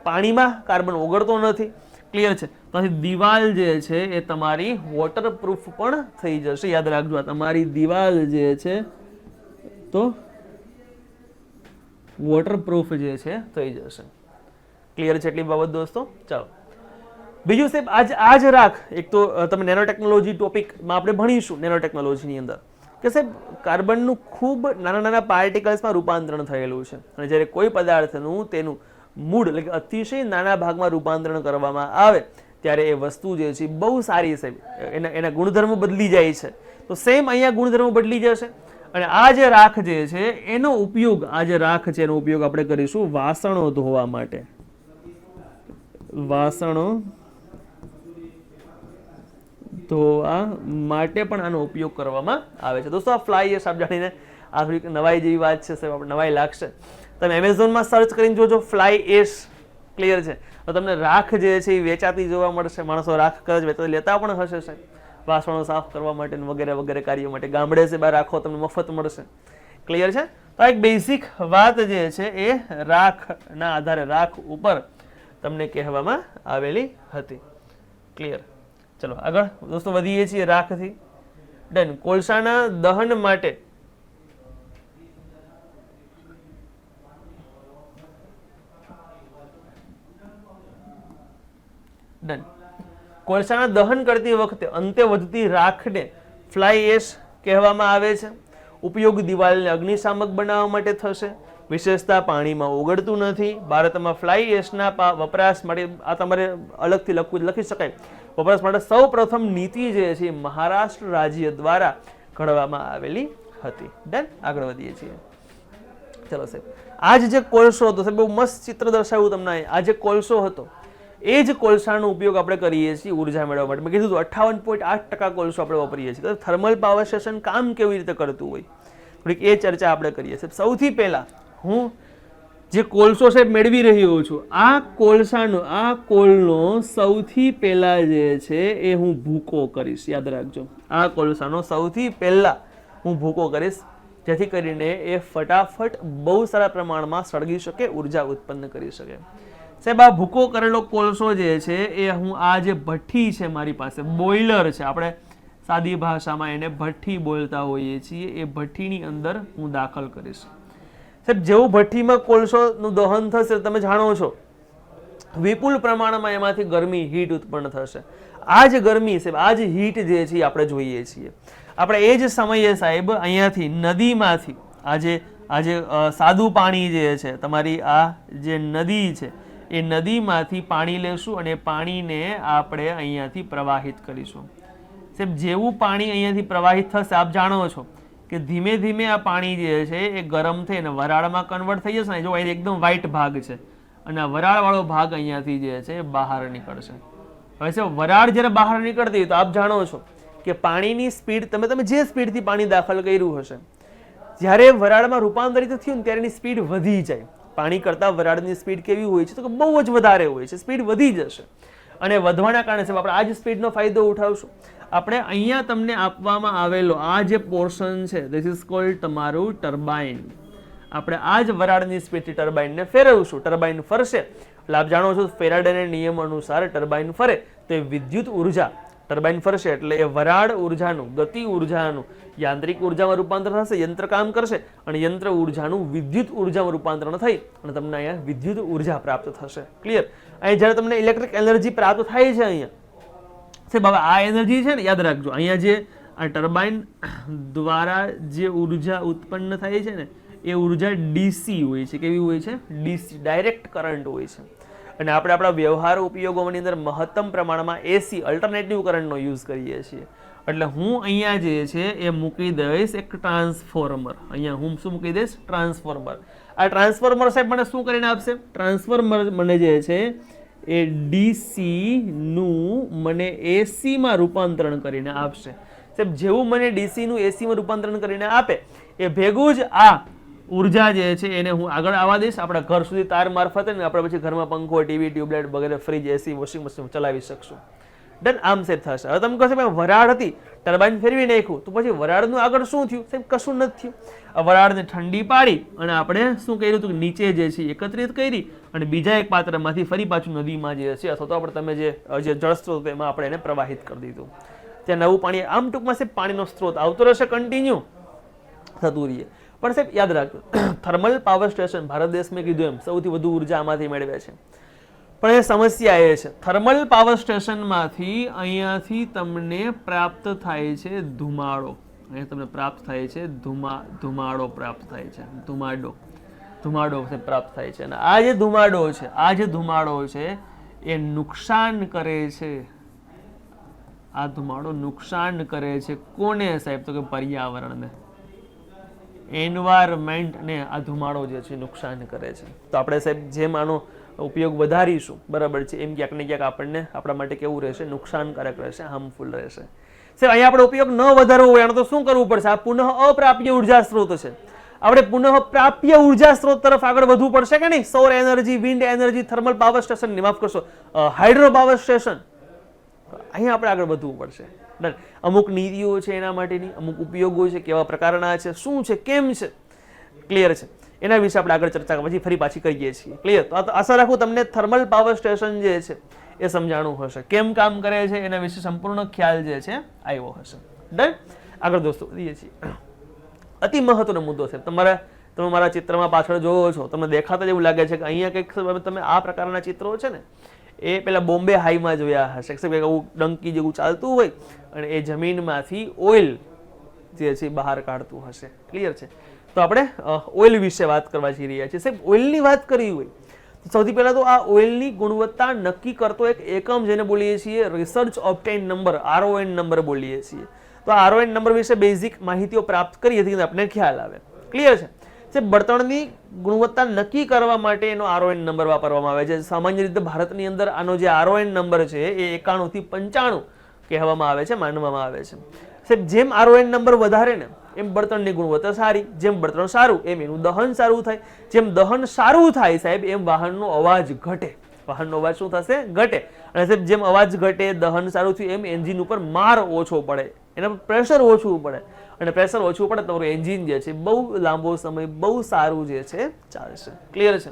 પાણીમાં કાર્બન ઓગળતો નથી. ક્લિયર છે? પછી દિવાલ જે છે એ તમારી વોટરપ્રૂફ પણ થઈ જશે. યાદ રાખજો, આ તમારી દિવાલ જે છે તો વોટરપ્રૂફ જે છે થઈ જશે. ક્લિયર છે એટલી બાબત દોસ્તો? ચાલો બીજું સાહેબ, આ જ રાખ, એક તો તમે નેનો ટેકનોલોજી ટોપિકમાં આપણે ભણીશું નેનો ટેકનોલોજીની અંદર કે સાહેબ કાર્બનનું ખૂબ નાના નાના પાર્ટિકલ્સમાં રૂપાંતરણ થયેલું છે. અને જ્યારે કોઈ પદાર્થનું તેનું મૂળ એટલે કે અતિશય નાના ભાગમાં રૂપાંતરણ કરવામાં આવે ત્યારે એ વસ્તુ જે છે બહુ સારી સાહેબ એના ગુણધર્મો બદલી જાય છે. તો સેમ અહીંયા ગુણધર્મો બદલી જશે. અને આ જે રાખ જે છે એનો ઉપયોગ, આ જે રાખ છે એનો ઉપયોગ આપણે કરીશું વાસણો ધોવા માટે. વાસણો ધોવા માટે પણ આનો ઉપયોગ કરવામાં આવે છે. દોસ્તો આ ફ્લાય એશ આપ જાણીને આ થોડીક નવાઈ જેવી વાત છે સાહેબ, આપણે નવાઈ લાગશે. તમે એમેઝોનમાં સર્ચ કરીને જોજો ફ્લાય એશ. ક્લિયર છે? તો તમને રાખ જે છે એ વેચાતી જોવા મળશે. માણસો રાખ કદાચ વેચાતી લેતા પણ હશે સાહેબ, વાસણો સાફ કરવા માટે વગેરે વગેરે કાર્યો માટે. ગામડે છે બહાર રાખો તમને મફત મળશે. ક્લિયર છે? તો તો એક બેઝિક વાત જે છે એ રાખના આધારે રાખ ઉપર તમને કહેવામાં આવેલી હતી. ક્લિયર? ચલો આગળ દોસ્તો વધીએ છીએ રાખથી. ડન. કોલસાના દહન માટે ડન. કોલસાના દહન કરતી વખતે અંતે વધતી રાખને ફ્લાય એશ કહેવામાં આવે છે. ઉપયોગ દિવાલને અગ્નિશામક બનાવવા માટે થશે. વિશેષતા પાણીમાં ઓગળતું નથી. ભારતમાં ફ્લાય એશના વપરાશ માટે આ તમારે અલગથી લખી શકાય. વપરાશ માટે સૌ પ્રથમ નીતિ જે છે મહારાષ્ટ્ર રાજ્ય દ્વારા ઘડવામાં આવેલી હતી. ડન. આગળ વધીએ છીએ. ચલો સાહેબ, આજ જે કોલસો હતો સાહેબ, બહુ મસ્ત ચિત્ર દર્શાવ્યું તમને. આ જે કોલસો હતો એ જ કોલસાનો ઉપયોગ આપણે કરીએ છીએ ઉર્જા મેળવવા માટે. મેં કીધું 58.8% કોલસો આપણે વાપરીએ છીએ. થર્મલ પાવર સ્ટેશન કામ કેવી રીતે કરતું હોય થોડીક એ ચર્ચા આપણે કરીએ છીએ. સૌથી પહેલા હું જે કોલસો સાહેબ મેળવી રહ્યો છું, આ કોલસાનો આ કોલનો સૌથી પહેલા જે છે એ હું ભૂકો કરીશ. યાદ રાખજો, આ કોલસાનો સૌથી પહેલા હું ભૂકો કરીશ, જેથી કરીને એ ફટાફટ બહુ સારા પ્રમાણમાં સળગી શકે, ઉર્જા ઉત્પન્ન કરી શકે. સાહેબ, આ ભૂકો કરેલો કોલસો જે છે એ હું આ જે ભઠ્ઠી છે મારી પાસે, બોઇલર છે, આપણે સાદી ભાષામાં એને ભઠ્ઠી બોલતા હોઈએ છીએ, એ ભઠ્ઠીની અંદર હું દાખલ કરીશ. સાહેબ, જેવું ભઠ્ઠીમાં કોલસોનું દહન થશે તમે જાણો છો વિપુલ પ્રમાણમાં એમાંથી ગરમી, હીટ ઉત્પન્ન થશે. આ જ ગરમી સાહેબ, આ જ હીટ જે છે આપણે જોઈએ છીએ. આપણે એ જ સમયે સાહેબ અહીંયાથી નદીમાંથી આજે સાદું પાણી જે છે, તમારી આ જે નદી છે એ નદીમાંથી પાણી લેશું અને પાણીને આપણે અહીંયાથી પ્રવાહિત કરીશું. સાહેબ, જેવું પાણી અહીંયાથી પ્રવાહિત થશે આપ જાણો છો કે ધીમે ધીમે આ પાણી જે છે એ ગરમ થઈને વરાળમાં કન્વર્ટ થઈ જશે ને. જો અહીં એકદમ વ્હાઈટ ભાગ છે અને આ વરાળવાળો ભાગ અહીંયાથી જે છે બહાર નીકળશે. હવે છે વરાળ જ્યારે બહાર નીકળતી હોય તો આપ જાણો છો કે પાણીની સ્પીડ, તમે જે સ્પીડથી પાણી દાખલ કર્યું હશે, જ્યારે વરાળમાં રૂપાંતરિત થયું ને ત્યારે એની સ્પીડ વધી જાય. પાણી કરતાં વરાળની સ્પીડ કેવી હોય છે તો કે બહુ જ વધારે હોય છે, સ્પીડ વધી જશે. અને વધવાના કારણે સાહેબ આપણે આ જ સ્પીડનો ફાયદો ઉઠાવશું. આપણે અહીંયા તમને આપવામાં આવેલો આ જે પોર્શન છે, ધીસ ઇઝ કોલ્ડ તમારું ટર્બાઇન. આપણે આ જ વરાળની સ્પીડથી ટર્બાઇનને ફેરવશું. ટર્બાઇન ફરશે એટલે આપ જાણો છો ફેરાડેના નિયમ અનુસાર ટર્બાઇન ફરે તો એ વિદ્યુત ઉર્જા, ટર્બાઇન ફરશે એટલે એ વરાળ ઉર્જાનું, ગતિ ઉર્જાનું યાંત્રિક ઉર્જામાં રૂપાંતર થશે, યંત્ર કામ કરશે અને યંત્ર ઉર્જાનું વિદ્યુત ઉર્જામાં રૂપાંતરણ થઈ અને તમને અહીંયા વિદ્યુત ઉર્જા પ્રાપ્ત થશે. ક્લિયર? અહીં જ્યારે તમને ઇલેક્ટ્રિક એનર્જી પ્રાપ્ત થાય છે અહીંયા સાહેબ, હવે આ એનર્જી છે ને યાદ રાખજો, અહીંયા જે આ ટર્બાઇન દ્વારા જે ઉર્જા ઉત્પન્ન થાય છે ને એ ઉર્જા ડીસી હોય છે. કેવી હોય છે? ડીસી, ડાયરેક્ટ કરંટ હોય છે. અને આપણે આપણા વ્યવહાર ઉપયોગોની અંદર મહત્તમ પ્રમાણમાં એસી, અલ્ટરનેટિવ કરંટનો યુઝ કરીએ છીએ. એટલે હું અહીંયા જે છે એ મૂકી દઈશ એક ટ્રાન્સફોર્મર. અહીંયા હું શું મૂકી દઈશ? ટ્રાન્સફોર્મર. આ ટ્રાન્સફોર્મર સાહેબ મને શું કરીને આપશે? ટ્રાન્સફોર્મર મને જે છે એ ડીસી નું મને એસી માં રૂપાંતરણ કરીને આપશે. સાહેબ, જેવું મને ડીસી નું એસી માં રૂપાંતરણ કરીને આપે એ ભેગું જ આ ઉર્જા જે છે એને હું આગળ આવવા દઈશ આપણા ઘર સુધી તાર મારફતે, ને આપણે પછી ઘરમાં પંખો, ટીવી, ટ્યુબલાઇટ વગેરે, ફ્રીજ, એસી, વોશિંગ મશીન ચલાવી શકશું. ડન. આમ સેટ થશે. હવે તમે કહો સાહેબ વરાળ હતી, ટર્બાઇન ફેરવી નાખ્યું તો પછી વરાળનું આગળ શું થયું? સાહેબ કશું નથી થયું. આ વરાળને ઠંડી પાડી અને આપણે શું કર્યું હતું? નીચે જે છે એકત્રિત કરી અને બીજા એક પાત્રમાંથી ફરી પાછું નદીમાં જે છે અથવા તો આપણે તમે જે જળ સ્ત્રોત એમાં આપણે એને પ્રવાહિત કરી દીધું. ત્યાં નવું પાણી, આમ ટૂંકમાં સાહેબ પાણીનો સ્ત્રોત આવતો રહેશે, કન્ટિન્યુ થતું રહીએ. પણ સાહેબ યાદ રાખજો, થર્મલ પાવર સ્ટેશન ભારત દેશમાં કીધું એમ સૌથી વધુ ઉર્જા આમાંથી મેળવે છે. પણ એ સમસ્યા એ છે, થર્મલ પાવર સ્ટેશનમાંથી અહીંયાથી તમને પ્રાપ્ત થાય છે ધુમાડો. અહીંયા તમને પ્રાપ્ત થાય છે ધુમાડો પ્રાપ્ત થાય છે, ધુમાડો પ્રાપ્ત થાય છે. અને આ જે ધુમાડો છે એ નુકસાન કરે છે. આ ધુમાડો નુકસાન કરે છે કોને સાહેબ? તો કે પર્યાવરણને, એન્વાયરમેન્ટને આ ધુમાડો જે છે નુકસાન કરે છે. તો આપણે સાહેબ જેમ આનો ઉપયોગ વધારીશું, બરાબર છે, એમ ક્યાંક ને ક્યાંક આપણને આપણા માટે કેવું રહેશે? નુકસાનકારક રહેશે, હાર્મફુલ રહેશે. સાહેબ અહીંયા આપણે ઉપયોગ ન વધારવો હોય આનો તો શું કરવું પડશે? આ પુનઃ અપ્રાપ્ય ઉર્જા સ્ત્રોત છે, આપણે પુનઃ પ્રાપ્ય ઉર્જા સ્ત્રોત તરફ આગળ વધવું પડશે કે નહીં? સૌર energy, wind energy, thermal power station, માફ કરશો, હાઇડ્રો પાવર સ્ટેશન, અહીંયા આપણે આગળ વધવું પડશે. અમુક નીતિઓ છે એના માટેની, અમુક ઉપયોગો છે, કેવા પ્રકારના છે, શું છે, કેમ છે, ક્લિયર છે. એના વિશે આપણે આગળ ચર્ચા પછી ફરી પાછી કરીએ છીએ. ક્લિયર? તો આશા રાખું તમને થર્મલ પાવર સ્ટેશન જે છે એ સમજાણું હશે, કેમ કામ કરે છે એના વિશે સંપૂર્ણ ખ્યાલ જે છે આવ્યો હશે. ડન? આગળ દોસ્તો વધીએ છીએ. અતિ મહત્વનો મુદ્દો છે. તમે મારા ચિત્રમાં પાછળ જોવો છો, તમને દેખાતા જ એવું લાગે છે કે અહીંયા કંઈક તમે આ પ્રકારના ચિત્રો છે ને એ પેલા બોમ્બે હાઈમાં જોયા હશે, એવું ડંકી જેવું ચાલતું હોય અને એ જમીનમાંથી ઓઇલ જે છે બહાર કાઢતું હશે. ક્લિયર છે? તો આપણે ઓઇલ વિશે વાત કરવા જઈ રહ્યા છીએ. સાહેબ, ઓઇલની વાત કરવી હોય તો સૌથી પહેલા તો આ ઓઇલની ગુણવત્તા નક્કી કરતો એક એકમ જેને બોલીએ છીએ રિસર્ચ ઓબ્ટેઇન નંબર, RON નંબર બોલીએ છીએ. તો આ RON નંબર વિશે બેઝિક માહિતીઓ પ્રાપ્ત કરીએ તો આપણને ખ્યાલ આવે. ક્લિયર છે? જે બળતણની ગુણવત્તા નક્કી કરવા માટે એનો RON નંબર વાપરવામાં આવે છે. સામાન્ય રીતે ભારતની અંદર આનો જે RON નંબર છે એ 91 થી 95 કહેવામાં આવે છે, માનવામાં આવે છે. સાહેબ, જેમ RON નંબર વધારે ને એમ બળતણની ગુણવત્તા સારી, જેમ બળતણ સારું એમ એનું દહન સારું થાય, જેમ દહન સારું થાય સાહેબ એમ વાહનનો અવાજ ઘટે. વાહનનો અવાજ શું થશે? ઘટે. અને સાહેબ જેમ અવાજ ઘટે, દહન સારું થયું એમ એન્જિન ઉપર માર ઓછો પડે, એના પર પ્રેશર ઓછું પડે, અને પ્રેશર ઓછું પડે તમારું એન્જિન જે છે બહુ લાંબો સમય બહુ સારું જે છે ચાલશે. ક્લિયર છે?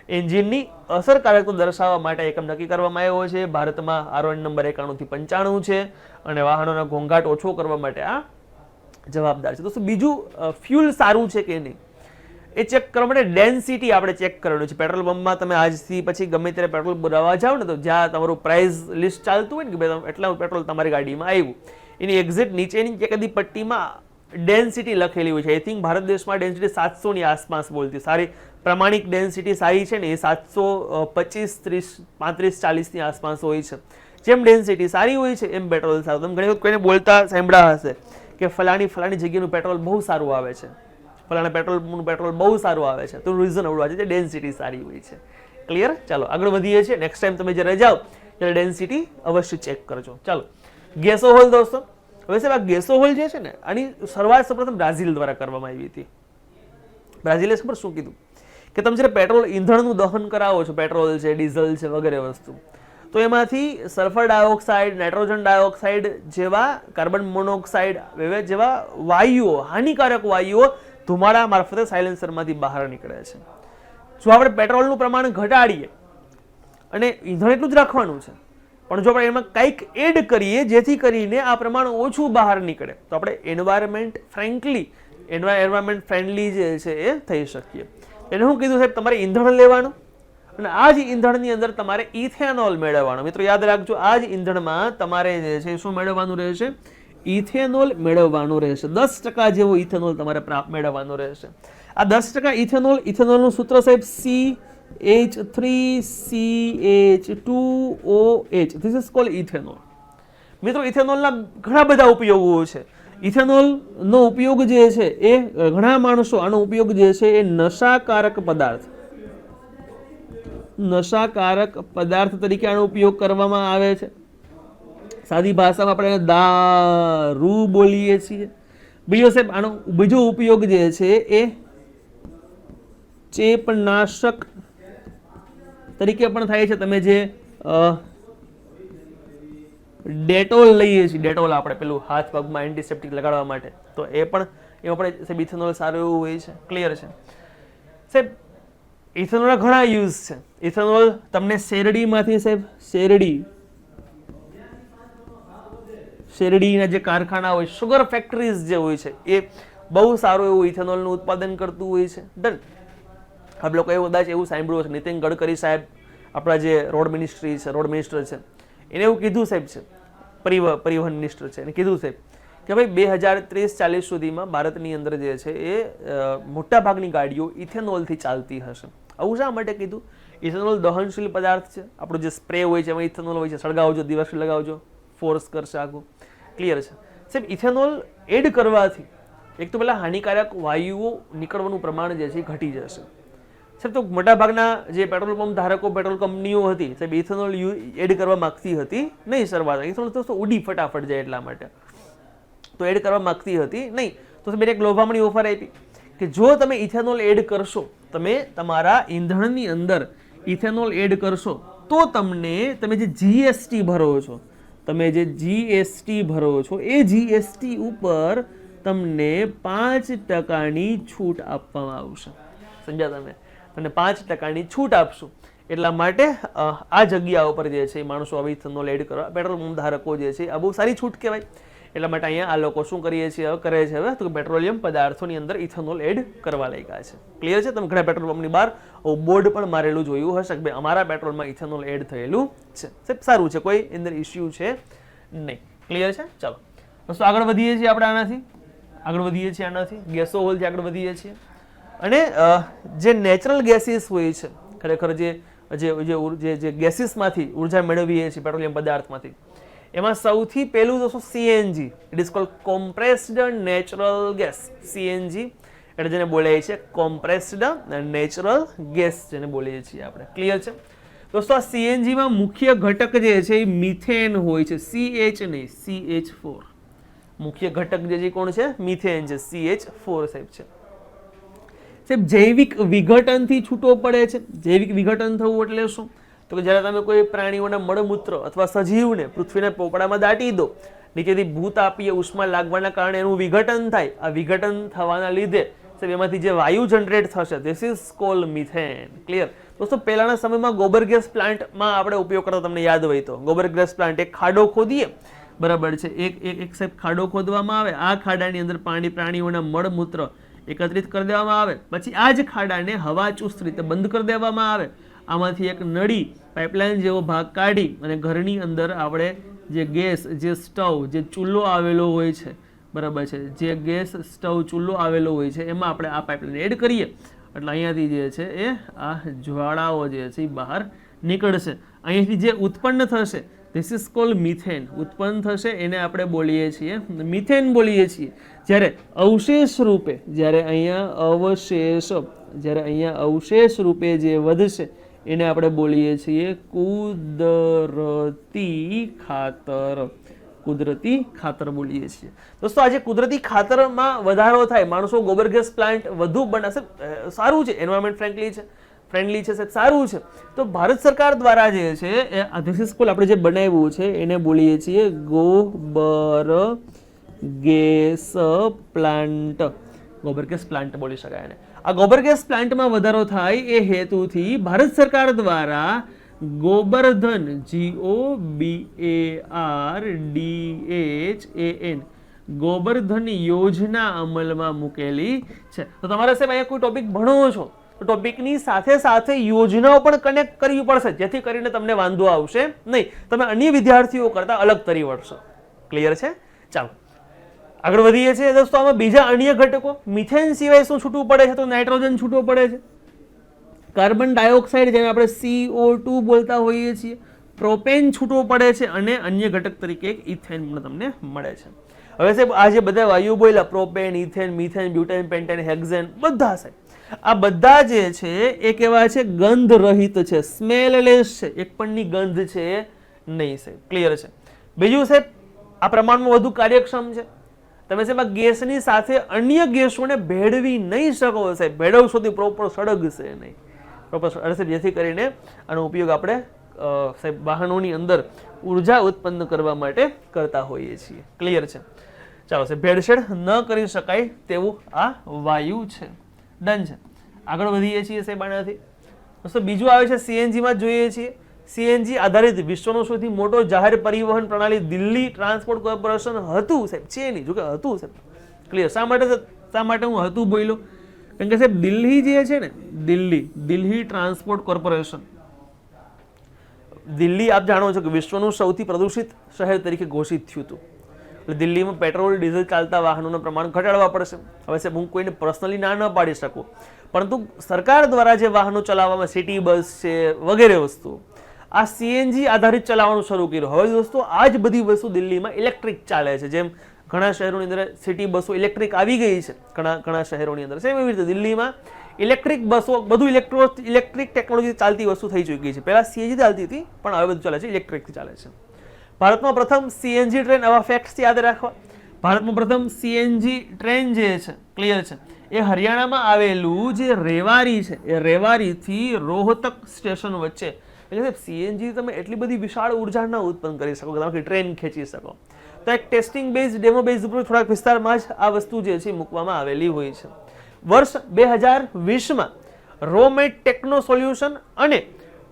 એન્જિનની અસરકારકતા દર્શાવવા માટે એકમ નક્કી કરવામાં આવ્યો છે. ભારતમાં RON નંબર 91 થી 95 છે અને વાહનોના ઘોંઘાટ ઓછો કરવા માટે આ જવાબદાર છે. દોસ્તો, બીજું ફ્યુલ સારું છે કે નહીં એ ચેક કરવા માટે ડેન્સિટી આપણે ચેક કરવાનું છે. પેટ્રોલ પંપમાં તમે આજથી પછી ગમે ત્યારે પેટ્રોલ ભરાવવા જાઓ ને તો જ્યાં તમારું પ્રાઇસ લિસ્ટ ચાલતું હોય ને કે ભાઈ એટલા પેટ્રોલ તમારી ગાડીમાં આવ્યું, એની એક્ઝેક્ટ નીચેની એકાદી પટ્ટીમાં ડેન્સિટી લખેલી હોય છે. આઈ થિંક ભારત દેશમાં ડેન્સિટી 700 ની આસપાસ બોલતી. સારી પ્રમાણિક ડેન્સિટી સારી છે ને એ 725, 30, 35, 40 ની આસપાસ હોય છે. જેમ ડેન્સિટી સારી હોય છે એમ પેટ્રોલ સારું. તમે ઘણી વખત કોઈને બોલતા સાંભળ્યા હશે કે ફલાણી જગ્યાનું પેટ્રોલ બહુ સારું આવે છે, ફલાણા પેટ્રોલ બહુ સારું આવે છે. તો રીઝન અવડવા છે ડેન્સિટી સારી હોય છે. ક્લિયર? ચાલો આગળ વધીએ છીએ. નેક્સ્ટ ટાઈમ તમે જ્યારે જાઓ ત્યારે ડેન્સિટી અવશ્ય ચેક કરજો. ચાલો, ગેસોહોલ દોસ્તો. હવે સાહેબ, આ ગેસોહોલ જે છે ને આની શરૂઆત સૌપ્રથમ બ્રાઝિલ દ્વારા કરવામાં આવી હતી. બ્રાઝિલે ખબર શું કીધું કે તમે જ્યારે પેટ્રોલ ઈંધણનું દહન કરાવો છો, પેટ્રોલ છે, ડીઝલ છે વગેરે વસ્તુ, તો એમાંથી સલ્ફર ડાયોક્સાઇડ, નાઇટ્રોજન ડાયોક્સાઇડ જેવા, કાર્બન મોનોક્સાઇડ જેવા વાયુઓ, હાનિકારક વાયુઓ ધુમાડા મારફતે સાયલેન્સરમાંથી બહાર નીકળે છે. જો આપણે પેટ્રોલનું પ્રમાણ ઘટાડીએ અને ઈંધણ એટલું જ રાખવાનું છે, પણ જો આપણે એમાં કંઈક એડ કરીએ જેથી કરીને આ પ્રમાણ ઓછું બહાર નીકળે તો આપણે એન્વાયરમેન્ટ ફ્રેન્ડલી જે છે એ થઈ શકીએ. એને શું કીધું સાહેબ? તમારે ઈંધણ લેવાનું અને આ જ ઈંધણની અંદર તમારે ઇથેનોલ મેળવવાનું. મિત્રો યાદ રાખજો, આ જ ઈંધણમાં તમારે જે છે શું મેળવવાનું રહેશે? ઇથેનોલ મેળવવાનું રહેશે. 10% જેવો ઇથેનોલ તમારે મેળવવાનું રહેશે. આ 10% ઇથેનોલનું સૂત્ર સાહેબ CH3CH2OH. This is called ethanol. મિત્રો, ઇથેનોલના ઘણા બધા ઉપયોગો છે. ઇથેનોલનો ઉપયોગ જે છે એ ઘણા માણસો આનો ઉપયોગ જે છે એ નશાકારક પદાર્થ તરીકે આનો ઉપયોગ કરવામાં આવે છે. સાદી ભાષામાં આપણે દારૂ બોલીએ છીએ. બીજો સાહેબ આનો બીજો ઉપયોગ જે છે એ ચેપનાશક તરીકે પણ થાય છે. તમે જે ડેટોલ લઈએ છીએ, ડેટોલ આપણે પેલું હાથ પગમાં એન્ટિસેપ્ટિક લગાડવા માટે, તો એમાં પણ સાહેબ ઇથેનોલ સારું એવું હોય છે. ક્લિયર છે સાહેબ? ઇથેનોલના ઘણા યુઝ છે. ઇથેનોલ તમને શેરડીમાંથી સાહેબ, શેરડીના જે કારખાના હોય, શુગર ફેક્ટરીઝ જે હોય છે એ બહુ સારું એવું ઇથેનોલનું ઉત્પાદન કરતું હોય છે. ડન? આપણે લોકો એવું કદાચ એવું સાંભળ્યું છે, નીતિન ગડકરી સાહેબ આપણા જે રોડ મિનિસ્ટર છે, એને એવું કીધું સાહેબ છે, પરિવહન મિનિસ્ટર છે, એને કીધું સાહેબ કે ભાઈ 2030-40 સુધીમાં ભારતની અંદર જે છે એ મોટા ભાગની ગાડીઓ ઇથેનોલથી ચાલતી હશે. આવું શા માટે કીધું? ઇથેનોલ દહનશીલ પદાર્થ છે. આપણો જે સ્પ્રે હોય છે એમાં ઇથેનોલ હોય છે. સળગાવજો, દિવસ લગાવજો, ફોર્સ કરશે આખું. ક્લિયર છે સાહેબ? ઇથેનોલ એડ કરવાથી એક તો પેલા હાનિકારક વાયુઓ નીકળવાનું પ્રમાણ જે છે ઘટી જશે. સાહેબ, તો મોટાભાગના જે પેટ્રોલ પંપ ધારકો, પેટ્રોલ કંપનીઓ હતી સાહેબ, ઇથેનોલ એડ કરવા માંગતી હતી નહીં. શરૂઆત ઇથેનોલ તો ઉડી ફટાફટ જાય એટલા માટે તો એડ કરવા માંગતી હતી નહીં. તો સાહેબ એક લોભામણી ઓફર આપી કે જો તમે ઇથેનોલ એડ કરશો, તમે તમારા ઈંધણની અંદર ઇથેનોલ એડ કરશો તો તમે જે જીએસટી ભરો છો, એ જીએસટી ઉપર તમને 5%ની છૂટ આપવામાં આવશે. સમજ્યા તમે? તમને 5%ની છૂટ આપશું. એટલા માટે આ જગ્યા ઉપર જે છે એ માણસો હવે ઇથેનોલ એડ કરવા, પેટ્રોલ પંપ ધારકો જે છે આ બહુ સારી છૂટ કહેવાય. એટલા માટે અહીંયા આ લોકો શું કરે છે હવે તો પેટ્રોલિયમ પદાર્થોની અંદર ઇથેનોલ એડ કરવા લાગ્યા છે. ક્લિયર છે? તમે ઘણા પેટ્રોલ પંપની બહાર બોર્ડ પણ મારેલું જોયું હશે કે ભાઈ અમારા પેટ્રોલમાં ઇથેનોલ એડ થયેલું છે. સારું છે, કોઈ અંદર ઇસ્યુ છે નહીં. ક્લિયર છે? ચાલો દોસ્તો આગળ વધીએ છીએ આપણે આનાથી ગેસો હોલથી આગળ વધીએ છીએ. અને જે નેચરલ ગેસીસ હોય છે, ખરેખર જે ગેસીસમાંથી ઉર્જા મેળવીએ છીએ પેટ્રોલિયમ પદાર્થમાંથી, એમાં સૌથી પહેલું દોસ્તો CNG, it is called compressed natural gas. CNG એટલે જેને બોલીએ છીએ કોમ્પ્રેસ્ડ નેચરલ ગેસ જેને બોલીએ છીએ આપણે. ક્લિયર છે દોસ્તો? આ સીએનજીમાં મુખ્ય ઘટક જે છે એ મિથેન હોય છે, CH નહીં, CH4. મુખ્ય ઘટક જે છે કોણ છે? મિથેન છે, CH4 સાહેબ છે. સાહેબ જૈવિક વિઘટનથી છૂટો પડે છે. જૈવિક વિઘટન થવું એટલે શું? તો કે જ્યારે તમે કોઈ પ્રાણીઓના મળમૂત્ર અથવા સજીવને પૃથ્વીના પોપડામાં દાટી દો, નીચેથી ભૂતાપીય ઉષ્મા લાગવાના કારણે એનું વિઘટન થાય. આ વિઘટન થવાના લીધે સાહેબ એમાંથી જે વાયુ જનરેટ થશે, this is called methane. Clear દોસ્તો? પહેલાના સમયમાં ગોબર ગેસ પ્લાન્ટમાં આપણે ઉપયોગ કરતા, તમને યાદ હોય તો ગોબર ગેસ પ્લાન્ટ, એક ખાડો ખોદીએ, બરાબર છે, એક સાહેબ ખાડો ખોદવામાં આવે, આ ખાડાની અંદર પ્રાણીઓના મળમૂત્ર એકત્રિત કરી દેવામાં આવે, પછી આ જ ખાડાને હવાચુસ્ત રીતે બંધ કરી દેવામાં આવે, આમાંથી એક નળી પાઇપલાઇન જેવો ભાગ કાઢી અને ઘરની અંદર આપણે જે ગેસ, જે સ્ટવ, જે ચૂલો આવેલો હોય છે, બરાબર છે, જે ગેસ સ્ટવ ચૂલો આવેલો હોય છે એમાં આપણે આ પાઇપલાઇન એડ કરીએ એટલે અહીંયાથી જે છે એ આ જ્વાળાઓ જે છે એ બહાર નીકળશે. અહીંયાથી જે ઉત્પન્ન થશે ધીસ ઇઝ કોલ્ડ મિથેન. ઉત્પન્ન થશે એને આપણે બોલીએ છીએ મિથેન બોલીએ છીએ. જ્યારે અવશેષ રૂપે, જ્યારે અહીંયા અવશેષ રૂપે જે વધશે એને આપણે બોલીએ છીએ કુદરતી ખાતર. કુદરતી ખાતર બોલીએ છીએ. દોસ્તો આજે કુદરતી ખાતરમાં વધારો થાય, માણસો ગોબર ગેસ પ્લાન્ટ વધુ બનાવશે, સારું છે, એન્વાયરમેન્ટ ફ્રેન્ડલી છે સાહેબ, સારું છે. તો ભારત સરકાર દ્વારા જે છે એ આપણે જે બનાવ્યું છે એને બોલીએ છીએ ગોબર ગેસ પ્લાન્ટ. ગોબર ગેસ પ્લાન્ટ બોલી શકાય એને. આ ગોબર ગેસ પ્લાન્ટમાં વધારો થાય એ હેતુથી ભારત સરકાર દ્વારા ગોબરધન, GOBARDHAN, ગોબરધન યોજના અમલમાં મૂકેલી છે. તો તમારે સાહેબ અહીંયા કોઈ ટોપિક ભણો છો તો ટોપિકની સાથે સાથે યોજનાઓ પણ કનેક્ટ કરવી પડશે, જેથી કરીને તમને વાંધો આવશે નહીં, તમે અન્ય વિદ્યાર્થીઓ કરતા અલગ તરી વળશો. ક્લિયર છે? ચાલો આગળ વધીએ છીએ દોસ્તો. આમાં બીજા અન્ય ઘટકો, મિથેન સિવાય શું છૂટવું પડે છે? તો નાઇટ્રોજન છૂટવું પડે છે, કાર્બન ડાયોક્સાઇડ જેને આપણે CO2 બોલતા હોઈએ છીએ, પ્રોપેન છૂટવો પડે છે, અને અન્ય ઘટક તરીકે એક ઇથેન પણ તમને મળે છે. હવે સાહેબ આ જે બધા વાયુ બોલ્યા, propane, ethane, methane, butane, pentane, hexane, બધા સાહેબ આ બધા જે છે એ કેવા છે? ગંધ રહિત છે, સ્મેલલેસ છે, એક પણની ગંધ છે નહીં સાહેબ. ક્લિયર છે? બીજું સાહેબ આ પ્રમાણમાં વધુ કાર્યક્ષમ છે. તમે સાહેબ આ ગેસની સાથે અન્ય ગેસોને ભેળવી નહીં શકો સાહેબ, ભેળવશો તો પ્રોપર સળગશે નહીં, પ્રોપર સળગશે, જેથી કરીને આનો ઉપયોગ આપણે સાહેબ વાહનોની અંદર ઉર્જા ઉત્પન્ન કરવા માટે કરતા હોઈએ છીએ. ક્લિયર છે? ચાલો સાહેબ, ભેળસેળ ન કરી શકાય તેવું આ વાયુ છે. ડન છે? આગળ વધીએ છીએ સાહેબ આનાથી. દોસ્તો બીજું આવે છે CNG માં જોઈએ છીએ. CNG આધારિત વિશ્વનો સૌથી મોટો જાહેર પરિવહન પ્રણાલી દિલ્હી ટ્રાન્સપોર્ટ કોર્પોરેશન હતું સાહેબ, છે નહીં, જો કે હતું સાહેબ. ક્લિયર? શા માટે હું હતું બોલ્યો? કારણ કે સાહેબ દિલ્હી જે છે ને, દિલ્હી ટ્રાન્સપોર્ટ કોર્પોરેશન, દિલ્હી આપ જાણો છો કે વિશ્વનું સૌથી પ્રદૂષિત શહેર તરીકે ઘોષિત થયું હતું. એટલે દિલ્હીમાં પેટ્રોલ ડીઝલ ચાલતા વાહનોનું પ્રમાણ ઘટાડવા પડશે. હવે સાહેબ હું કોઈને પર્સનલી ના ન પાડી શકું, પરંતુ સરકાર દ્વારા જે વાહનો ચલાવવામાં, સિટી બસ છે વગેરે વસ્તુઓ, આ CNG આધારિત ચલાવવાનું શરૂ કર્યું. હવે દોસ્તો આ જ બધી વસ્તુ દિલ્હીમાં ઇલેક્ટ્રિક ચાલે છે. જેમ ઘણા શહેરોની અંદર સિટી બસો ઇલેક્ટ્રિક આવી ગઈ છે, ઘણા શહેરોની અંદર સેમ એવી રીતે દિલ્હીમાં ઇલેક્ટ્રિક બસો, બધું ઇલેક્ટ્રિક ટેકનોલોજી ચાલતી વસ્તુ થઈ ચૂકી છે. પહેલા CNG ચાલતી હતી, પણ હવે બધું ચાલે છે ઇલેક્ટ્રિકથી ચાલે છે. ભારતમાં પ્રથમ CNG ટ્રેન, આવા ફેક્ટ્સ યાદ રાખવા, ભારતમાં પ્રથમ CNG ટ્રેન જે છે, ક્લિયર છે, એ હરિયાણામાં આવેલું જે રેવારી છે, એ રેવારીથી રોહતક સ્ટેશન વચ્ચે. એટલે CNG તમે એટલી બધી વિશાળ ઉર્જા ન ઉત્પન્ન કરી શકો કે તમે ટ્રેન ખેંચી શકો, તો એક ટેસ્ટિંગ બેઝ ડેમો બેઝ ઉપર થોડાક વિસ્તારમાં જ આ વસ્તુ જે છે મૂકવામાં આવેલી હોય છે. વર્ષ 2020માં રોમેટ ટેકનો સોલ્યુશન અને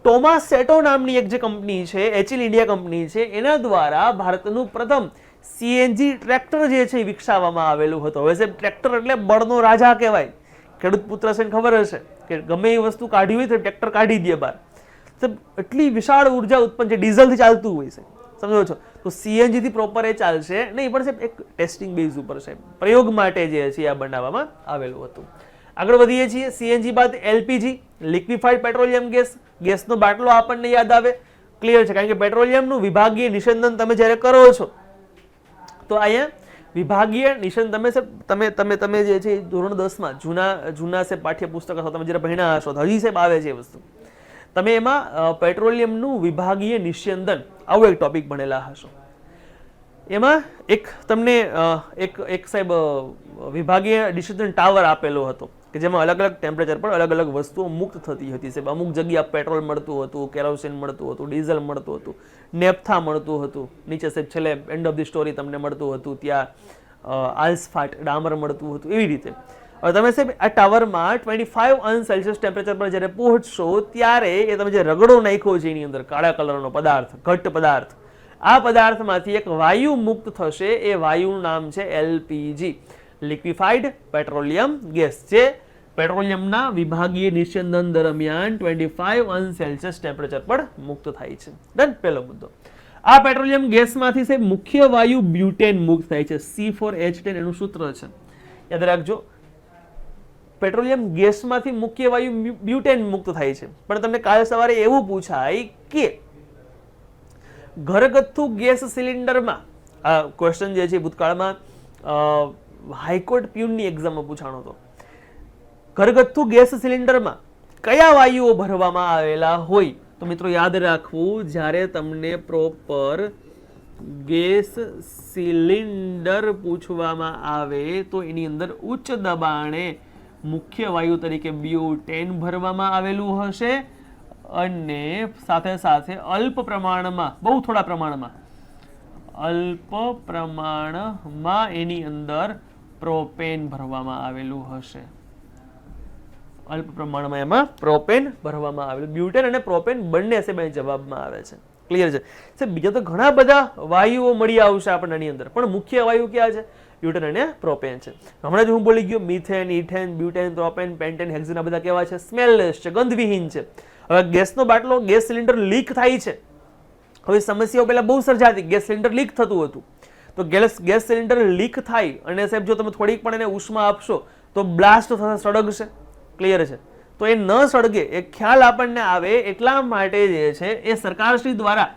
ટોમાસેટો નામની એક જે કંપની છે, એચિલ ઇન્ડિયા કંપની છે, એના દ્વારા ભારતનું પ્રથમ સીએનજી ટ્રેક્ટર જે છે એ વિકસાવવામાં આવેલું હતું. હવે સાહેબ ટ્રેક્ટર એટલે બળનો રાજા કહેવાય. ખેડૂત પુત્ર છે ખબર હશે કે ગમે એ વસ્તુ કાઢી હોય તો ટ્રેક્ટર કાઢી દે બહાર. એટલી વિશાળ ઉર્જા ઉત્પન્ન છે, ડીઝલથી ચાલતું હોય છે, સમજો છો. તો સીએનજી થી પ્રોપર એ ચાલશે નહીં, પણ સાહેબ એક ટેસ્ટિંગ બેઝ ઉપર છે, પ્રયોગ માટે જે છે આ બનાવવામાં આવેલું હતું. આગળ વધીએ છીએ. સીએનજી બાદ એલપીજી, લિક્વિફાઈડ પેટ્રોલિયમ ગેસ. ગેસનો બાટલો આપણને યાદ આવે, ક્લિયર છે, કારણ કે પેટ્રોલિયમનું વિભાગીય નિષેધન તમે જ્યારે કરો છો તો અહીંયા વિભાગીય નિષેધન તમે જે છે ધોરણ 10માં જૂના છે પાઠ્યપુસ્તક અથવા તમે જ્યારે ભણ્યા હશો હજી સાહેબ આવે છે એ વસ્તુ, તમે એમાં પેટ્રોલિયમનું વિભાગીય નિષેધન આવો એક ટોપિક ભણેલા હશો. એમાં એક તમને એક સાહેબ વિભાગીય નિષેધન ટાવર આપેલો હતો કે જેમાં અલગ અલગ ટેમ્પરેચર પર અલગ અલગ વસ્તુઓ મુક્ત થતી હતી. સાહેબ અમુક જગ્યા પેટ્રોલ મળતું હતું, કેરોસીન મળતું હતું, ડીઝલ મળતું હતું, નેપ્થા મળતું હતું, નીચે સાહેબ છેલ્લે એન્ડ ઓફ ધી સ્ટોરી તમને મળતું હતું, ત્યાં આલ્સફાટ ડામર મળતું હતું, એવી રીતે. હવે તમે સાહેબ આ ટાવરમાં 25 અંશ સેલ્સિયસ ટેમ્પરેચર પર જ્યારે પહોંચશો ત્યારે એ તમે જે રગડો નાખ્યો છે એની અંદર કાળા કલરનો પદાર્થ, ઘટ્ટ પદાર્થ, આ પદાર્થમાંથી એક વાયુ મુક્ત થશે. એ વાયુનું નામ છે એલપીજી, લિક્વિફાઈડ પેટ્રોલિયમ ગેસ, જે પેટ્રોલિયમના વિભાગીય નિષેધન દરમિયાન 25 અંશ સેલ્સિયસ ટેમ્પરેચર પર મુક્ત થાય છે. ડન. પહેલો મુદ્દો. આ પેટ્રોલિયમ ગેસમાંથી સાહેબ મુખ્ય વાયુ બ્યુટેન મુક્ત થાય છે. C4H10 એનું સૂત્ર છે, યાદ રાખજો. પેટ્રોલિયમ ગેસમાંથી મુખ્ય વાયુ બ્યુટેન મુક્ત થાય છે. પણ તમને કાલે સવારે એવું પૂછાય કે ઘરગથ્થુ ગેસ સિલિન્ડરમાં, આ ક્વેશ્ચન જે છે ભૂતકાળમાં હાઈકોર્ટ પ્યુનની એક્ઝામમાં પૂછાણો હતો, ઘરગથ્થુ ગેસ સિલિન્ડરમાં કયા વાયુઓ ભરવામાં આવેલા હોય? તો મિત્રો યાદ રાખવું, જ્યારે તમને પ્રોપર ગેસ સિલિન્ડર પૂછવામાં આવે તો એની અંદર ઉચ્ચ દબાણે મુખ્ય વાયુ તરીકે બ્યુટેન ભરવામાં આવેલું હશે અને સાથે સાથે અલ્પ પ્રમાણમાં, બહુ થોડા પ્રમાણમાં, અલ્પ પ્રમાણમાં એની અંદર પ્રોપેન ભરવામાં આવેલું હશે. અલ્પ પ્રમાણમાં એમાં પ્રોપેન ભરવામાં આવેલું. બ્યુટેન અને પ્રોપેન બંને છે જવાબમાં આવે છે. ક્લિયર છે સાહેબ. બીજા તો ઘણા બધા વાયુઓ મળી આવશે આપણને એની અંદર, પણ મુખ્ય વાયુ ક્યાં છે? બ્યુટેન અને પ્રોપેન છે. હમણાં જ હું બોલી ગયો, methane, ethane, butane, propane, pentane, hexane, આ બધા કેવા છે? સ્મેલલેસ છે, ગંધવિહીન છે. હવે ગેસનો બાટલો, ગેસ સિલિન્ડર લીક થાય છે. હવે સમસ્યાઓ પહેલા બહુ સર્જાતી, ગેસ સિલિન્ડર લીક થતું હતું. તો ગેસ સિલિન્ડર લીક થાય અને સાહેબ જો તમે થોડીક પણ એને ઉષ્મા આપશો તો બ્લાસ્ટ થશે, સળગશે. ક્લિયર છે. તો એ ન સળગે એ ખ્યાલ આપણને આવે એટલા માટે જે છે એ સરકારશ્રી દ્વારા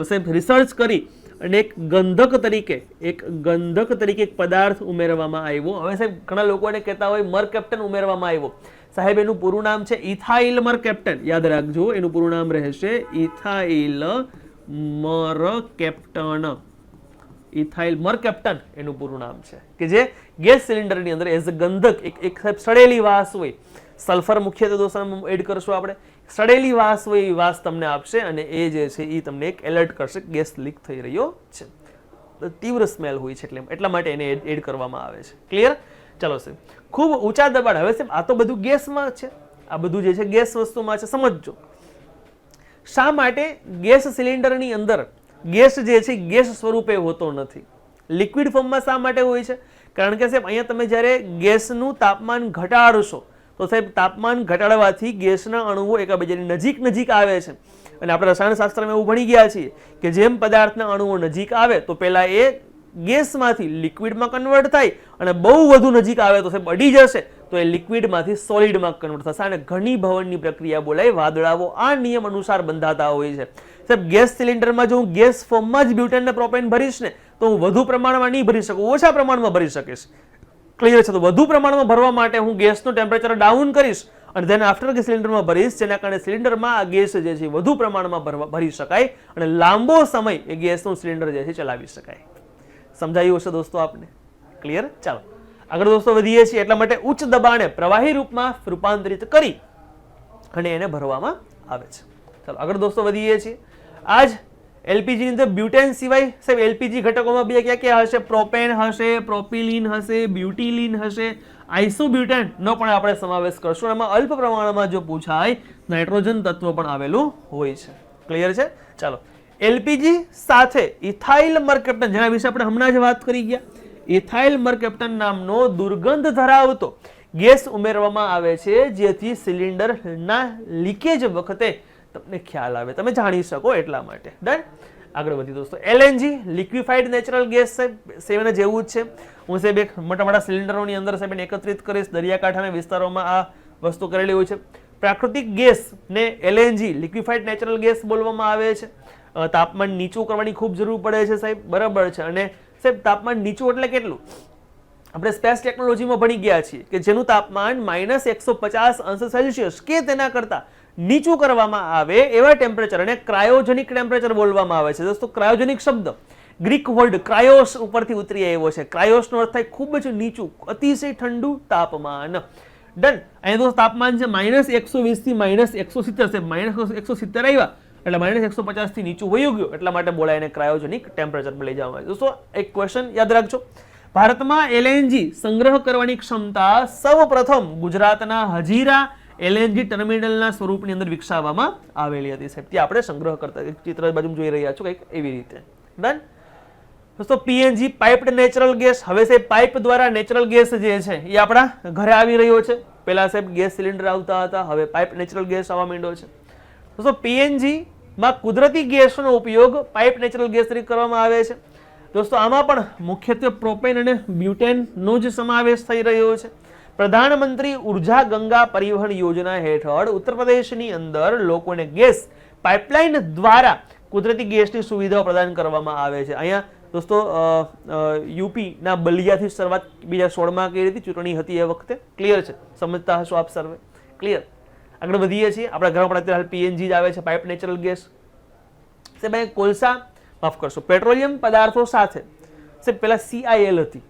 સાહેબ રિસર્ચ કરી અને એક ગંધક તરીકે એક પદાર્થ ઉમેરવામાં આવ્યો. હવે સાહેબ ઘણા લોકોને કહેતા હોય મરકેપ્ટન ઉમેરવામાં આવ્યો. સાહેબ એનું પૂરું નામ છે ઇથાઇલ મરકેપ્ટન. યાદ રાખજો, એનું પૂરું નામ રહેશે ઇથાઇલ મરકેપ્ટન. ઇથાઇલ મરકેપ્ટન એનું પૂરું નામ છે, કે જે ગેસ સિલિન્ડરની અંદર એઝ અ ગંધક એક સાહેબ સડેલી વાસ હોય, સલ્ફર મુખ્યત્વે દોસ્તો એડ કરશું આપણે, સડેલી વાસ હોય એ વાસ તમને આપશે અને એ જે છે એ તમને એક એલર્ટ કરશે ગેસ લીક થઈ રહ્યો છે. તીવ્ર સ્મેલ હોય છે એટલા માટે એને એડ કરવામાં આવે છે. ક્લિયર? ચાલો સાહેબ. ખૂબ ઊંચા દબાણ. હવે સાહેબ આ તો બધું ગેસમાં છે, આ બધું જે છે ગેસ વસ્તુમાં છે. સમજજો શા માટે ગેસ સિલિન્ડરની અંદર ગેસ જે છે ગેસ સ્વરૂપે હોતો નથી, લિક્વિડ ફોર્મમાં શા માટે હોય છે? કારણ કે સાહેબ અહીંયા તમે જ્યારે ગેસનું તાપમાન ઘટાડશો તો સાહેબ તાપમાન ઘટાડવાથી ગેસના અણુઓ એકબીજાની નજીક આવે છે. અને આપણે રસાયણશાસ્ત્રમાં એવું ભણી ગયા છીએ કે જેમ પદાર્થના અણુઓ નજીક આવે તો પહેલા એ ગેસમાંથી લિક્વિડમાં કન્વર્ટ થાય અને બહુ વધુ નજીક આવે તો સાહેબ અડી જશે તો એ લિક્વિડમાંથી સોલિડમાં કન્વર્ટ થશે અને ઘનીભવનની પ્રક્રિયા બોલાય. વાદળાઓ આ નિયમ અનુસાર બંધાતા હોય છે. સાહેબ ગેસ સિલિન્ડરમાં જો હું ગેસ ફોર્મમાં જ બ્યુટેન ને પ્રોપેન ભરીશ ને તો હું વધુ પ્રમાણમાં નહીં ભરી શકું, ઓછા પ્રમાણમાં ભરી શકીશ. ક્લિયર છે? તો વધુ પ્રમાણમાં ભરવા માટે હું ગેસનું ટેમ્પરેચર ડાઉન કરીશ અને ધેન આફ્ટર કે સિલિન્ડરમાં ભરીશ, જેના કારણે સિલિન્ડરમાં આ ગેસ જે છે વધુ પ્રમાણમાં ભરી શકાય અને લાંબો સમય એ ગેસનું સિલિન્ડર જે છે ચલાવી શકાય. સમજાયું હશે દોસ્તો આપને? ક્લિયર? ચાલો આગળ દોસ્તો વધીએ છીએ. એટલા માટે ઉચ્ચ દબાણે પ્રવાહી રૂપમાં રૂપાંતરિત કરી અને એને ભરવામાં આવે છે. ચાલો આગળ દોસ્તો વધીએ છીએ. આજ એલપીજી ની અંદર બ્યુટેન સિવાય સાહેબ એલપીજી ઘટકોમાં બીજા ક્યાં ક્યાં હશે? પ્રોપેન હશે, પ્રોપિલિન હશે, બ્યુટિલિન હશે, આઇસોબ્યુટેન નો પણ આપણે સમાવેશ કરશું. એમાં અલ્પ પ્રમાણમાં જો પૂછાય નાઇટ્રોજન તત્વ પણ આવેલું હોય છે. ક્લિયર છે? ચાલો, એલપીજી સાથે ઇથાઇલ મરકેપ્ટન, જેના વિશે આપણે હમણાં જ વાત કરી ગયા. ઇથાઇલ મરકેપ્ટન નામનો દુર્ગંધ ધરાવતો ગેસ ઉમેરવામાં આવે છે, જેથી સિલિન્ડરના લીકેજ વખતે તમને ખ્યાલ આવે, તમે જાણી શકો એટલા માટે. ડન. આગળ વધી દોસ્તો. એલએનજી લિક્વિફાઈડ નેચરલ ગેસ છે, સેવને જેવું જ છે. હું સાહેબ એક મોટા મોટા સિલિન્ડરોની અંદર સાહેબ એને એકત્રિત કરીશ. દરિયાકાંઠાના વિસ્તારોમાં આ વસ્તુ કરેલી હોય છે. પ્રાકૃતિક ગેસ ને એલએનજી લિક્વિફાઈડ નેચરલ ગેસ બોલવામાં આવે છે. તાપમાન નીચું કરવાની ખૂબ જરૂર પડે છે સાહેબ, બરાબર છે. અને સાહેબ તાપમાન નીચું એટલે કેટલું? આપણે સ્પેસ ટેકનોલોજીમાં ભણી ગયા છીએ કે જેનું તાપમાન -150°C કે તેના કરતા નીચું કરવામાં આવે એવા ટેમ્પરેચર અને ક્રાયોજેનિક ટેમ્પરેચર બોલવામાં આવે છે. દોસ્તો ક્રાયોજેનિક શબ્દ ગ્રીક વર્ડ ક્રાયોસ ઉપરથી ઉતરી આવ્યો છે. ક્રાયોસનો અર્થ થાય ખૂબ જ નીચું, અતિશય ઠંડુ તાપમાન. ડન. અહીંયા દોસ્તો તાપમાન છે -120 થી -170 છે. -170 આવ્યા એટલે -150 થી નીચું વયું ગયું, એટલા માટે બોલાય એને ક્રાયોજેનિક ટેમ્પરેચર પર લઈ જવામાં આવે. દોસ્તો એક ક્વેશ્ચન યાદ રાખજો. ભારતમાં એલએનજી સંગ્રહ કરવાની ક્ષમતા સૌપ્રથમ ગુજરાતના હજીરા એલએનજી ટર્મિનલના સ્વરૂપની અંદર વિકસાવવામાં આવેલી હતી સાહેબ. ત્યાં આપણે સંગ્રહ કરતા, એક ચિત્ર બાજુ જોઈ રહ્યા છો કંઈક એવી રીતે. ડન. દોસ્તો પીએનજી પાઇપ્ડ નેચરલ ગેસ. હવે સાહેબ પાઇપ દ્વારા નેચરલ ગેસ જે છે એ આપણા ઘરે આવી રહ્યો છે. પહેલા સાહેબ ગેસ સિલિન્ડર આવતા હતા, હવે પાઇપ નેચરલ ગેસ આવવા માંડ્યો છે. દોસ્તો પીએનજી માં કુદરતી ગેસનો ઉપયોગ પાઇપ નેચરલ ગેસ તરીકે કરવામાં આવે છે. દોસ્તો આમાં પણ મુખ્યત્વે પ્રોપેન અને બ્યુટેનનો જ સમાવેશ થઈ રહ્યો છે. પ્રધાનમંત્રી ઉર્જા ગંગા પરિવહન યોજના હેઠળ ઉત્તર પ્રદેશની અંદર લોકોને ગેસ પાઇપલાઇન દ્વારા કુદરતી ગેસની સુવિધાઓ પ્રદાન કરવામાં આવે છે. અહીંયા દોસ્તો યુપીના બલિયાથી શરૂઆત 2016માં કરી હતી, ચૂંટણી હતી એ વખતે. ક્લિયર છે? સમજતા હશો આપ સર્વે. ક્લિયર? આગળ વધીએ છીએ. આપણા ઘરમાં પણ અત્યારે પીએનજી જ આવે છે, પાઇપ નેચરલ ગેસ. સાહેબ અહીંયા કોલસા, માફ કરશો, પેટ્રોલિયમ પદાર્થો સાથે સાહેબ પહેલા CIL હતી,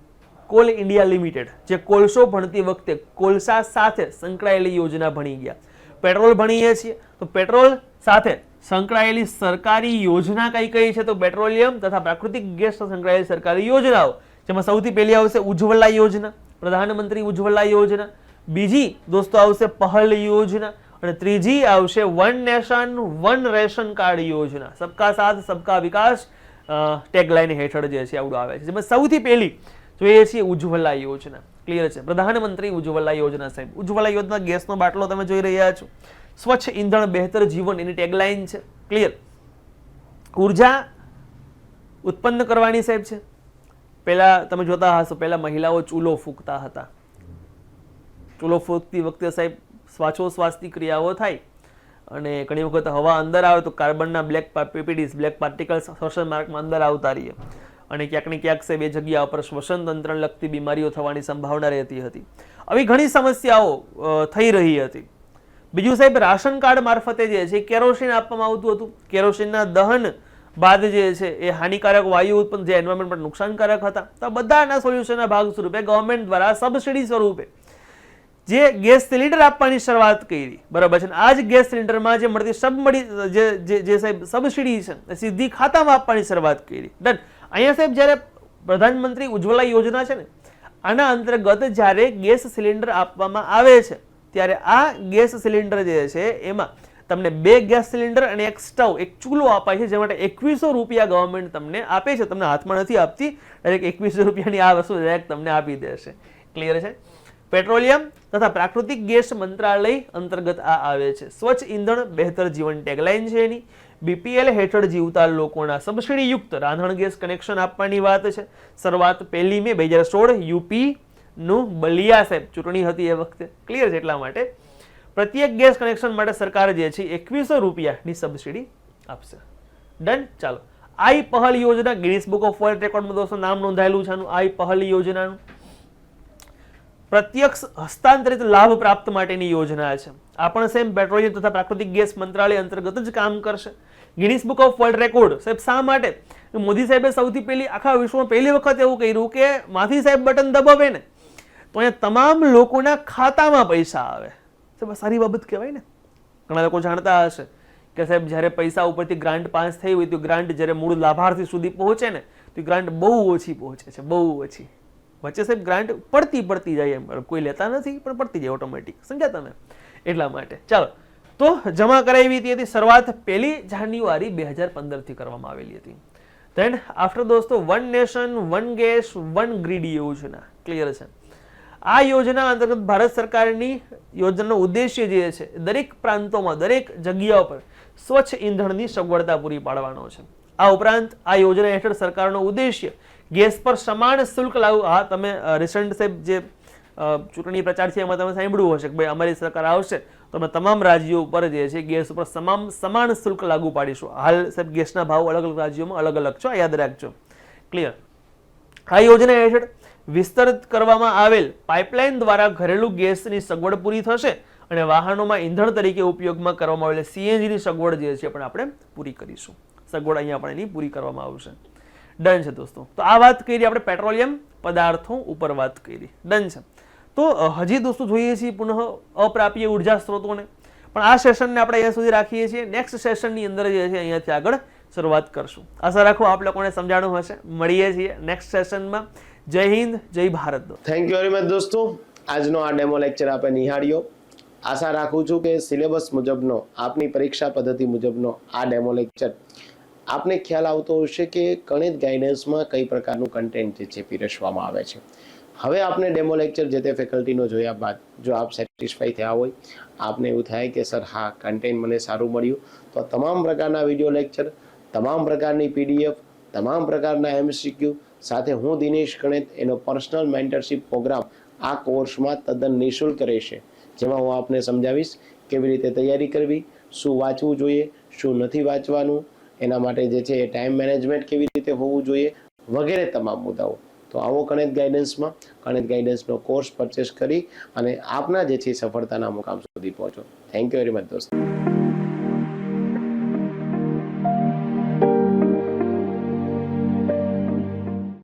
કોલ ઇન્ડિયા લિમિટેડ, જે કોલસો ભણતી વખતે કોલસા સાથે સંકળાયેલી યોજના ભણી ગયા. પેટ્રોલ ભણીએ છીએ તો પેટ્રોલ સાથે સંકળાયેલી સરકારી યોજના કઈ કઈ છે? તો પેટ્રોલિયમ તથા પ્રાકૃતિક ગેસ સાથે સંકળાયેલી સરકારી યોજનાઓ, જેમાં સૌથી પહેલી આવશે ઉજ્જવલા યોજના, પ્રધાનમંત્રી ઉજ્જવલા યોજના. બીજી દોસ્તો આવશે પહલ યોજના અને ત્રીજી આવશે one nation one ration card યોજના. સબકા સાથ સબકા વિકાસ ટેગલાઇન હેઠળ જે છે આવડું આવે છે, જેમાં સૌથી પહેલી જોઈએ છીએ ઉજ્જવલા યોજના. ક્લિયર છે? પ્રધાનમંત્રી ઉજ્જવલા યોજના સાહેબ. ઉજ્જવલા યોજના ગેસનો બાટલો તમે જોઈ રહ્યા છો. સ્વચ્છ ઈંધણ બહેતર જીવન એની ટેગલાઇન છે. ક્લિયર? ઉર્જા ઉત્પન્ન કરવાની સાહેબ છે. પહેલા તમે જોતા હશો, પહેલા મહિલાઓ ચૂલો ફૂંકતા હતા. ચૂલો ફૂંકતી વખતે સાહેબ શ્વાસોશ્વાસની ક્રિયાઓ થાય અને ઘણી વખત હવા અંદર આવે તો કાર્બનના બ્લેક પીપીડીઝ, બ્લેક પાર્ટિકલ્સ શ્વસન માર્ગમાં અંદર આવતા રહીએ અને ક્યાંક ને ક્યાંક સાહેબ એ જગ્યા પર શ્વસન તંત્રને લગતી બીમારીઓ થવાની સંભાવના રહેતી હતી. આવી ઘણી સમસ્યાઓ થઈ રહી હતી. બીજું સાહેબ રાશન કાર્ડ મારફતે જે છે કેરોસીન આપવામાં આવતું હતું. કેરોસીનના દહન બાદ જે છે એ હાનિકારક વાયુ ઉત્પન્ન, જે એન્વાયરમેન્ટ પર નુકસાનકારક હતા. તો બધાના સોલ્યુશનના ભાગ સ્વરૂપે ગવર્મેન્ટ દ્વારા સબસિડી સ્વરૂપે જે ગેસ સિલિન્ડર આપવાની શરૂઆત કરી, બરાબર છે. આ જ ગેસ સિલિન્ડરમાં જે મળતી જે સાહેબ સબસિડી છે એ સીધી ખાતામાં આપવાની શરૂઆત કરી. ડન. અહીંયા સાહેબ જ્યારે પ્રધાનમંત્રી ઉજ્જવલા યોજના છે ને, આના અંતર્ગત જ્યારે ગેસ સિલિન્ડર આપવામાં આવે છે ત્યારે આ ગેસ સિલિન્ડર જે છે એમાં તમને 2 ગેસ સિલિન્ડર અને એક સ્ટવ, એક ચૂલો અપાય છે, જે માટે 2100 રૂપિયા ગવર્મેન્ટ તમને આપે છે. તમને હાથમાં નથી આપતી, ડાયરેક્ટ 2100 રૂપિયાની આ વસ્તુ ડાયરેક્ટ તમને આપી દેશે. ક્લિયર છે? પેટ્રોલિયમ તથા પ્રાકૃતિક ગેસ મંત્રાલય અંતર્ગત આ આવે છે. સ્વચ્છ ઈંધણ બહેતર જીવન ટેગલાઇન છે એની. BPL હેઠળ જીવતા લોકોના સબસિડી યુક્ત રાંધણ ગેસ કનેક્શન આપવાની વાત છે. શરૂઆત 1 મે 2016 યુપી નું બલિયા સાહેબ ચૂંટણી હતી એ વખતે. ક્લિયર છે? એટલા માટે પ્રત્યેક ગેસ કનેક્શન માટે સરકાર જે છે 2100 રૂપિયાની સબસિડી આપશે. ડન. ચાલો, આઈ પહલ યોજના ગિનિસ બુક ઓફ વર્લ્ડ રેકોર્ડમાં દોસ્તો નામ નોંધાયેલું છે આનું. આઈ પહલ યોજનાનું પ્રત્યક્ષ હસ્તાંતરિત લાભ પ્રાપ્ત માટેની યોજના છે. આ પણ સેમ પેટ્રોલિયમ તથા પ્રાકૃતિક ગેસ મંત્રાલય અંતર્ગત જ કામ કરશે. Guinness book of world record સાહેબ શા માટે? મોદી સાહેબે સૌથી પહેલી આખા વિશ્વમાં પહેલી વખત એવું કર્યું કે માથી સાહેબ બટન દબાવે ને તો અહીંયા તમામ લોકોના ખાતામાં પૈસા આવે. સારી બાબત કહેવાય ને. ઘણા લોકો જાણતા હશે કે સાહેબ જ્યારે પૈસા ઉપરથી ગ્રાન્ટ પાસ થઈ હોય તો ગ્રાન્ટ જ્યારે મૂળ લાભાર્થી સુધી પહોંચે ને તો ગ્રાન્ટ બહુ ઓછી પહોંચે છે, બહુ ઓછી. વચ્ચે સાહેબ ગ્રાન્ટ પડતી જાય એમ, કોઈ લેતા નથી પણ પડતી જાય ઓટોમેટિક, સમજ્યા તમે? એટલા માટે ચાલો, તો જમા કરાવી હતી શરૂઆત 1 જાન્યુઆરી 2015 થી કરવામાં આવેલી હતી. ધેન આફ્ટર દોસ્તો one nation one gas one grid યોજના, ક્લિયર છે? આ યોજના અંતર્ગત ભારત સરકારની યોજનાનો ઉદ્દેશ્ય જે છે દરેક પ્રાંતોમાં દરેક જગ્યાઓ પર સ્વચ્છ ઈંધણની સગવડતા પૂરી પાડવાનો છે. આ ઉપરાંત આ યોજના હેઠળ સરકારનો ઉદ્દેશ્ય ગેસ પર સમાન શુલ્ક લાગુ, હા તમે રિસન્ટ સાહેબ જે ચૂંટણી પ્રચાર છે એમાં તમે સાંભળ્યું હશે કે ભાઈ અમારી સરકાર આવશે તો અમે તમામ રાજ્યો ઉપર જે છે ગેસ ઉપર સમાન શુલ્ક લાગુ પાડીશું. હાલ સાહેબ ગેસના ભાવ અલગ અલગ રાજ્યોમાં અલગ અલગ છે, યાદ રાખજો. ક્લિયર? આ યોજના હેઠળ વિસ્તૃત કરવામાં આવેલ પાઇપલાઇન દ્વારા ઘરેલું ગેસની સગવડ પૂરી થશે અને વાહનોમાં ઈંધણ તરીકે ઉપયોગમાં કરવામાં આવેલ સીએનજીની સગવડ જે છે પણ આપણે પૂરી કરીશું. સગવડ અહીંયા આપણે એની પૂરી કરવામાં આવશે. ડન છે દોસ્તો. તો આ વાત કરી આપણે પેટ્રોલિયમ પદાર્થો ઉપર વાત કરી, ડન છે. તો હજી દોસ્તો જોઈએ છીએ પુનઃ અપ્રાપ્ય ઉર્જા સ્ત્રોતોને, પણ આ સેશનને આપણે અહીંયા સુધી રાખીએ છીએ. નેક્સ્ટ સેશનની અંદર જે છે અહીંયાથી આગળ શરૂઆત કરશું. આશા રાખું આપ લોકોને સમજાણું હશે. મળીએ છીએ નેક્સ્ટ સેશનમાં. જય હિન્દ, જય Bharat. Thank you very much દોસ્તો. આજનો આ ડેમો લેક્ચર આપણે નિહાળ્યો. આશા રાખું છું કે સિલેબસ મુજબનો, આપની પરીક્ષા પદ્ધતિ મુજબનો આ ડેમો લેક્ચર આપને ખ્યાલ આવતો હશે કે ગણિત ગાઈડન્સમાં કઈ પ્રકારનું કન્ટેન્ટ જે છે પીરસવામાં આવે છે. હવે આપને ડેમો લેક્ચર જે તે ફેકલ્ટીનો જોયા બાદ જો આપ સેટિસ્ફાઈ થયા હોય, આપને એવું થાય કે સર હા કન્ટેન્ટ મને સારું મળ્યું, તો તમામ પ્રકારના વિડીયો લેક્ચર, તમામ પ્રકારની પીડીએફ, તમામ પ્રકારના એમસીક્યુ સાથે હું દિનેશ ગણિત એનો પર્સનલ મેન્ટરશિપ પ્રોગ્રામ આ કોર્સમાં તદ્દન નિઃશુલ્ક રહેશે, જેમાં હું આપને સમજાવીશ કેવી રીતે તૈયારી કરવી, શું વાંચવું જોઈએ, શું નથી વાંચવાનું, એના માટે જે છે એ ટાઈમ મેનેજમેન્ટ કેવી રીતે હોવું જોઈએ વગેરે તમામ મુદ્દાઓ. તો આવો ગણિત ગાઈડન્સમાં ગણિત ગાઈડન્સનો કોર્સ પરચેસ કરી અને આપના જે છે સફળતાના મુકામ સુધી પહોંચો. થેન્ક યુ વેરી મચ દોસ્તો.